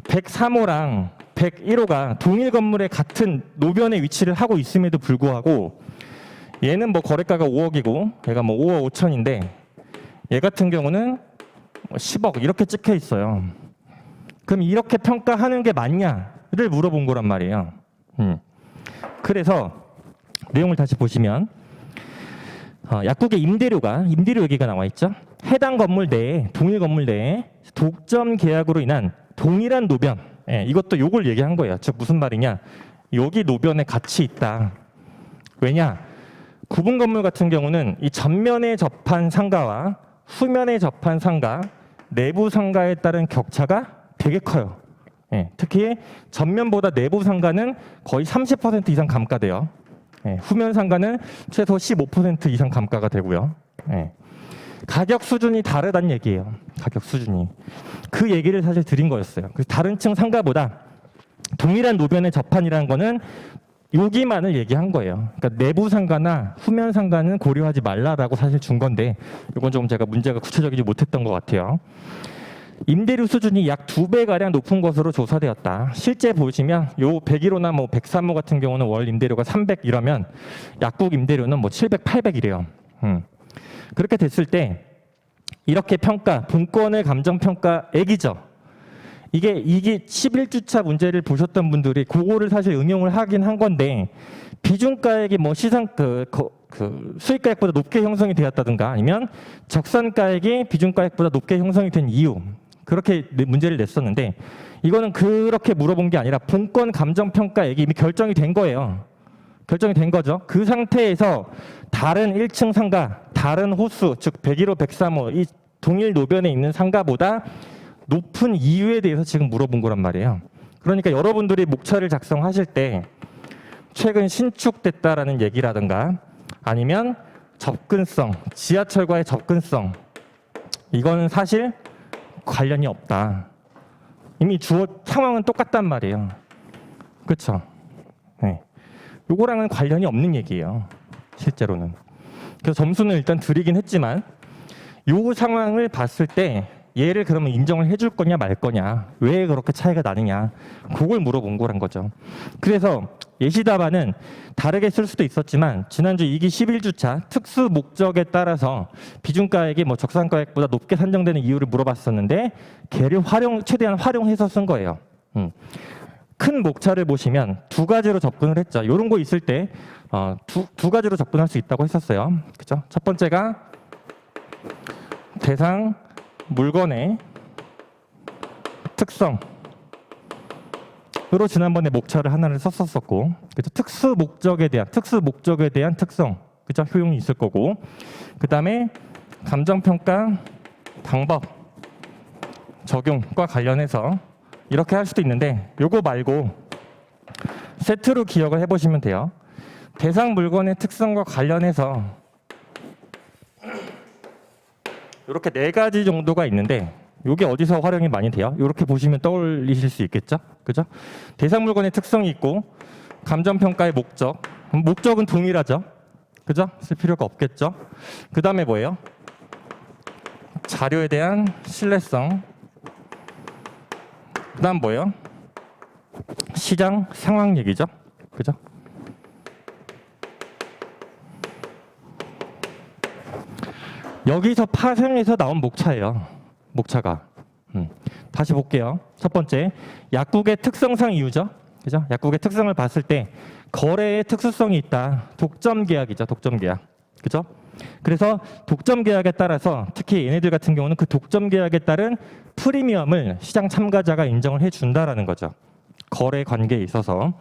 Speaker 1: 103호랑 101호가 동일 건물의 같은 노변에 위치를 하고 있음에도 불구하고 얘는 뭐 거래가가 5억이고 얘가 뭐 5억 5천인데 얘 같은 경우는 10억 이렇게 찍혀 있어요. 그럼 이렇게 평가하는 게 맞냐를 물어본 거란 말이에요. 그래서 내용을 다시 보시면 약국의 임대료 얘기가 나와 있죠. 해당 건물 내에 동일 건물 내에 독점 계약으로 인한 동일한 노변, 이것도 요걸 얘기한 거예요. 즉 무슨 말이냐? 여기 노변에 같이 있다. 왜냐? 구분 건물 같은 경우는 이 전면에 접한 상가와 후면에 접한 상가, 내부 상가에 따른 격차가 되게 커요. 특히 전면보다 내부 상가는 거의 30% 이상 감가돼요. 후면 상가는 최소 15% 이상 감가가 되고요. 가격 수준이 다르다는 얘기예요. 가격 수준이. 그 얘기를 사실 드린 거였어요. 그래서 다른 층 상가보다 동일한 노변의 접한이라는 거는 여기만을 얘기한 거예요. 그러니까 내부 상가나 후면 상가는 고려하지 말라라고 사실 준 건데 이건 좀 제가 문제가 구체적이지 못했던 것 같아요. 임대료 수준이 약 2배가량 높은 것으로 조사되었다. 실제 보시면 요 101호나 뭐 103호 같은 경우는 월 임대료가 300 이러면 약국 임대료는 뭐 700, 800이래요. 그렇게 됐을 때 이렇게 평가, 본권의 감정평가액이죠. 이게 11주차 문제를 보셨던 분들이 그거를 사실 응용을 하긴 한 건데 비중가액이 뭐 시상 수익가액보다 높게 형성이 되었다든가 아니면 적산가액이 비중가액보다 높게 형성이 된 이유, 그렇게 문제를 냈었는데 이거는 그렇게 물어본 게 아니라 본권 감정평가액이 이미 결정이 된 거예요. 결정이 된 거죠. 그 상태에서 다른 1층 상가, 다른 호수, 즉 101호, 103호 이 동일 노변에 있는 상가보다 높은 이유에 대해서 지금 물어본 거란 말이에요. 그러니까 여러분들이 목차를 작성하실 때 최근 신축됐다라는 얘기라든가 아니면 접근성, 지하철과의 접근성, 이거는 사실 관련이 없다. 이미 상황은 똑같단 말이에요. 그렇죠? 네. 요거랑은 관련이 없는 얘기예요. 실제로는. 그래서 점수는 일단 드리긴 했지만 요 상황을 봤을 때 얘를 그러면 인정을 해줄 거냐 말 거냐, 왜 그렇게 차이가 나느냐, 그걸 물어본 거란 거죠. 그래서 예시 답안은 다르게 쓸 수도 있었지만 지난주 2기 11주차 특수 목적에 따라서 비중가액이 뭐 적산가액보다 높게 산정되는 이유를 물어봤었는데 걔를 최대한 활용해서 쓴 거예요. 큰 목차를 보시면 두 가지로 접근을 했죠. 이런 거 있을 때 두 가지로 접근할 수 있다고 했었어요. 그죠? 첫 번째가 대상 물건의 특성으로 지난번에 목차를 하나를 썼었고, 그죠? 특수 목적에 대한 특성, 그죠? 효용이 있을 거고, 그 다음에 감정평가 방법, 적용과 관련해서 이렇게 할 수도 있는데 요거 말고 세트로 기억을 해보시면 돼요. 대상 물건의 특성과 관련해서 이렇게 4가지 정도가 있는데 이게 어디서 활용이 많이 돼요? 이렇게 보시면 떠올리실 수 있겠죠? 그죠? 대상 물건의 특성이 있고 감정평가의 목적은 동일하죠? 그죠? 쓸 필요가 없겠죠? 그 다음에 뭐예요? 자료에 대한 신뢰성. 그 다음 뭐예요? 시장 상황 얘기죠? 그죠? 여기서 파생해서 나온 목차예요. 목차가. 다시 볼게요. 첫 번째, 약국의 특성상 이유죠. 그죠? 약국의 특성을 봤을 때 거래의 특수성이 있다. 독점 계약이죠. 독점 계약. 그죠? 그래서 독점 계약에 따라서 특히 얘네들 같은 경우는 그 독점 계약에 따른 프리미엄을 시장 참가자가 인정을 해준다라는 거죠. 거래 관계에 있어서.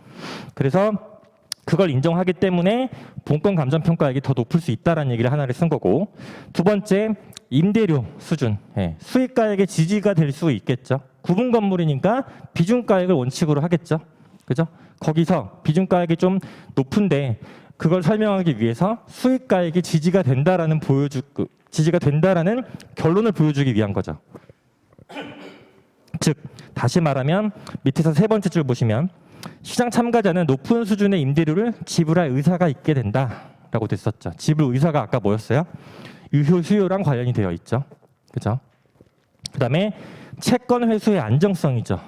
Speaker 1: 그래서 그걸 인정하기 때문에 본권 감정 평가액이 더 높을 수 있다라는 얘기를 하나를 쓴 거고, 두 번째 임대료 수준, 수익가액의 지지가 될 수 있겠죠. 구분 건물이니까 비중가액을 원칙으로 하겠죠. 그죠? 거기서 비중가액이 좀 높은데 그걸 설명하기 위해서 수익가액이 지지가 된다라는 지지가 된다라는 결론을 보여주기 위한 거죠. 즉 다시 말하면 밑에서 세 번째 줄 보시면 시장 참가자는 높은 수준의 임대료를 지불할 의사가 있게 된다라고 됐었죠. 지불 의사가 아까 뭐였어요? 유효 수요랑 관련이 되어 있죠. 그죠? 그다음에 채권 회수의 안정성이죠.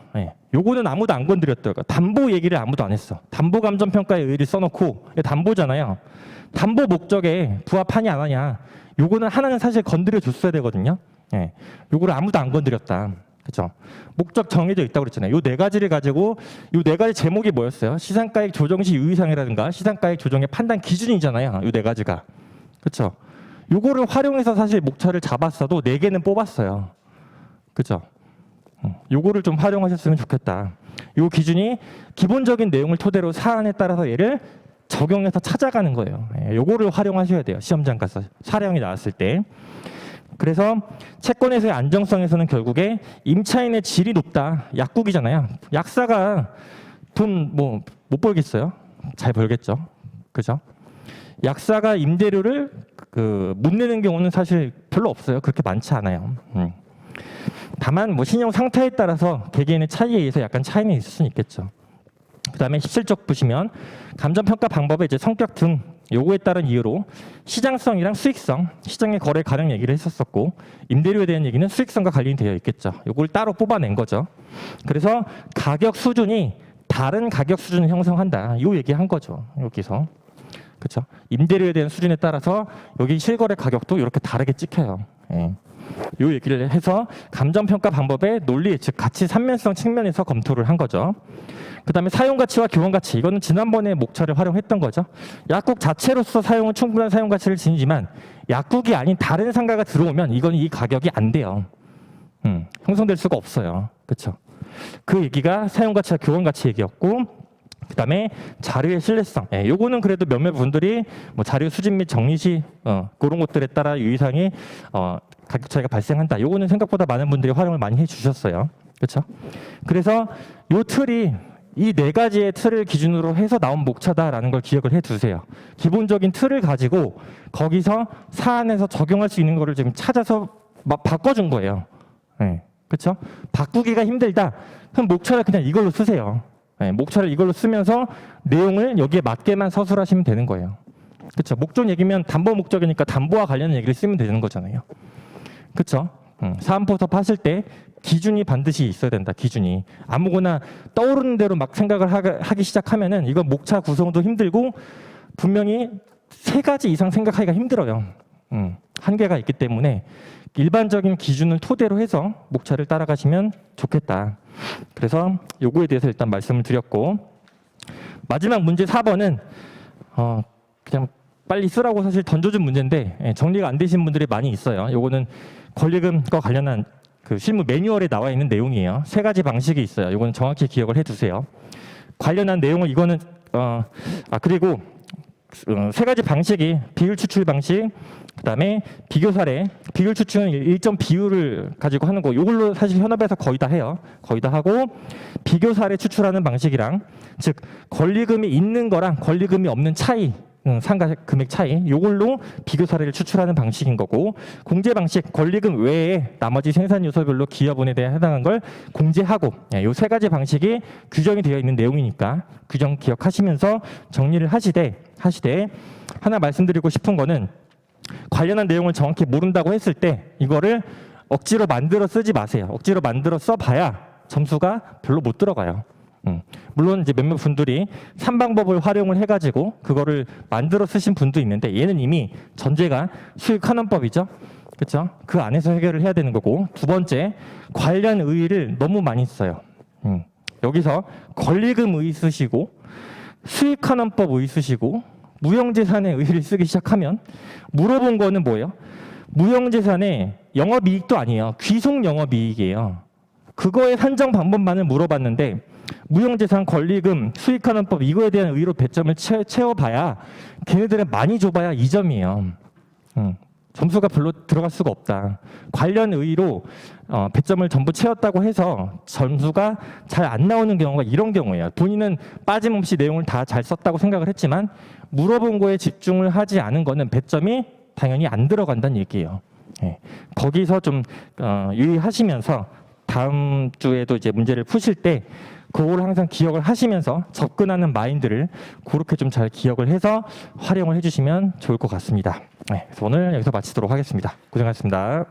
Speaker 1: 요거는 아무도 안 건드렸더라고요. 담보 얘기를 아무도 안 했어. 담보 감정 평가의 의의를 써놓고 담보잖아요. 담보 목적에 부합하냐 안 하냐. 요거는 하나는 사실 건드려 줬어야 되거든요. 요거를 아무도 안 건드렸다. 그렇죠? 목적 정해져 있다고 그랬잖아요. 요 4가지를 가지고 요 4가지 제목이 뭐였어요? 시장가액 조정 시 유의사항이라든가 시장가액 조정의 판단 기준이잖아요. 요 4가지가. 그렇죠? 요거를 활용해서 사실 목차를 잡았어도 4개는 뽑았어요. 그렇죠? 요거를 좀 활용하셨으면 좋겠다. 요 기준이 기본적인 내용을 토대로 사안에 따라서 얘를 적용해서 찾아가는 거예요. 요거를 활용하셔야 돼요. 시험장 가서 사례형이 나왔을 때. 그래서 채권에서의 안정성에서는 결국에 임차인의 질이 높다. 약국이잖아요. 약사가 돈 뭐 못 벌겠어요? 잘 벌겠죠. 그죠? 약사가 임대료를 못 내는 경우는 사실 별로 없어요. 그렇게 많지 않아요. 다만 뭐 신용 상태에 따라서 개개인의 차이에 의해서 약간 차이는 있을 수는 있겠죠. 그다음에 17쪽 보시면 감정평가 방법의 이제 성격 등 요구에 따른 이유로 시장성이랑 수익성, 시장의 거래 가능 얘기를 했었었고 임대료에 대한 얘기는 수익성과 관련이 되어 있겠죠. 요걸 따로 뽑아낸 거죠. 그래서 가격 수준이 다른 가격 수준을 형성한다. 요 얘기한 거죠. 여기서. 그렇죠? 임대료에 대한 수준에 따라서 여기 실거래 가격도 이렇게 다르게 찍혀요. 요 얘기를 해서 감정평가 방법의 논리, 즉 가치 삼면성 측면에서 검토를 한 거죠. 그 다음에 사용가치와 교환가치, 이거는 지난번에 목차를 활용했던 거죠. 약국 자체로서 사용은 충분한 사용가치를 지니지만 약국이 아닌 다른 상가가 들어오면 이건 이 가격이 안 돼요. 형성될 수가 없어요. 그렇죠? 그 얘기가 사용가치와 교환가치 얘기였고, 그 다음에 자료의 신뢰성. 요거는 그래도 몇몇 분들이 뭐 자료 수집 및 정리 시 그런 것들에 따라 유의사항이 가격 차이가 발생한다. 요거는 생각보다 많은 분들이 활용을 많이 해주셨어요. 그렇죠? 그래서 요 틀이 이 4가지의 틀을 기준으로 해서 나온 목차다라는 걸 기억을 해두세요. 기본적인 틀을 가지고 거기서 사안에서 적용할 수 있는 거를 지금 찾아서 막 바꿔준 거예요. 그렇죠? 바꾸기가 힘들다. 그럼 목차를 그냥 이걸로 쓰세요. 목차를 이걸로 쓰면서 내용을 여기에 맞게만 서술하시면 되는 거예요. 그렇죠? 목적 얘기면 담보 목적이니까 담보와 관련된 얘기를 쓰면 되는 거잖아요. 그렇죠? 사안포섭 하실 때 기준이 반드시 있어야 된다. 기준이 아무거나 떠오르는 대로 막 생각을 하기 시작하면은 이건 목차 구성도 힘들고 분명히 3가지 이상 생각하기가 힘들어요. 한계가 있기 때문에 일반적인 기준을 토대로 해서 목차를 따라가시면 좋겠다. 그래서 요거에 대해서 일단 말씀을 드렸고, 마지막 문제 4번은 그냥 빨리 쓰라고 사실 던져준 문제인데 정리가 안 되신 분들이 많이 있어요. 요거는 권리금과 관련한 그 실무 매뉴얼에 나와 있는 내용이에요. 3가지 방식이 있어요. 요거는 정확히 기억을 해두세요. 관련한 내용을 이거는 그리고 세 가지 방식이 비율 추출 방식, 그다음에 비교 사례. 비율 추출은 일정 비율을 가지고 하는 거. 이걸로 사실 현업에서 거의 다 해요. 거의 다 하고 비교 사례 추출하는 방식이랑 즉 권리금이 있는 거랑 권리금이 없는 차이. 상가 금액 차이 요걸로 비교 사례를 추출하는 방식인 거고 공제 방식 권리금 외에 나머지 생산 요소별로 기여분에 대해 해당한 걸 공제하고 요 세 가지 방식이 규정이 되어 있는 내용이니까 규정 기억하시면서 정리를 하시되 하나 말씀드리고 싶은 거는 관련한 내용을 정확히 모른다고 했을 때 이거를 억지로 만들어 쓰지 마세요. 억지로 만들어 써봐야 점수가 별로 못 들어가요. 물론 이제 몇몇 분들이 3방법을 활용을 해가지고 그거를 만들어 쓰신 분도 있는데 얘는 이미 전제가 수익환원법이죠. 그렇죠? 그 안에서 해결을 해야 되는 거고 두 번째 관련 의의를 너무 많이 써요. 여기서 권리금 의의 쓰시고 수익환원법 의의 쓰시고 무형재산의 의의를 쓰기 시작하면 물어본 거는 뭐예요? 무형재산의 영업이익도 아니에요. 귀속 영업이익이에요. 그거의 산정 방법만을 물어봤는데 무형재산 권리금 수익환원법 이거에 대한 의의로 배점을 채워봐야 걔네들은 많이 줘봐야 2점이에요. 점수가 별로 들어갈 수가 없다. 관련 의의로 배점을 전부 채웠다고 해서 점수가 잘 안 나오는 경우가 이런 경우예요. 본인은 빠짐없이 내용을 다 잘 썼다고 생각을 했지만 물어본 거에 집중을 하지 않은 거는 배점이 당연히 안 들어간다는 얘기예요. 거기서 좀 유의하시면서 다음 주에도 이제 문제를 푸실 때 그걸 항상 기억을 하시면서 접근하는 마인드를 그렇게 좀 잘 기억을 해서 활용을 해주시면 좋을 것 같습니다. 그래서 오늘 여기서 마치도록 하겠습니다. 고생하셨습니다.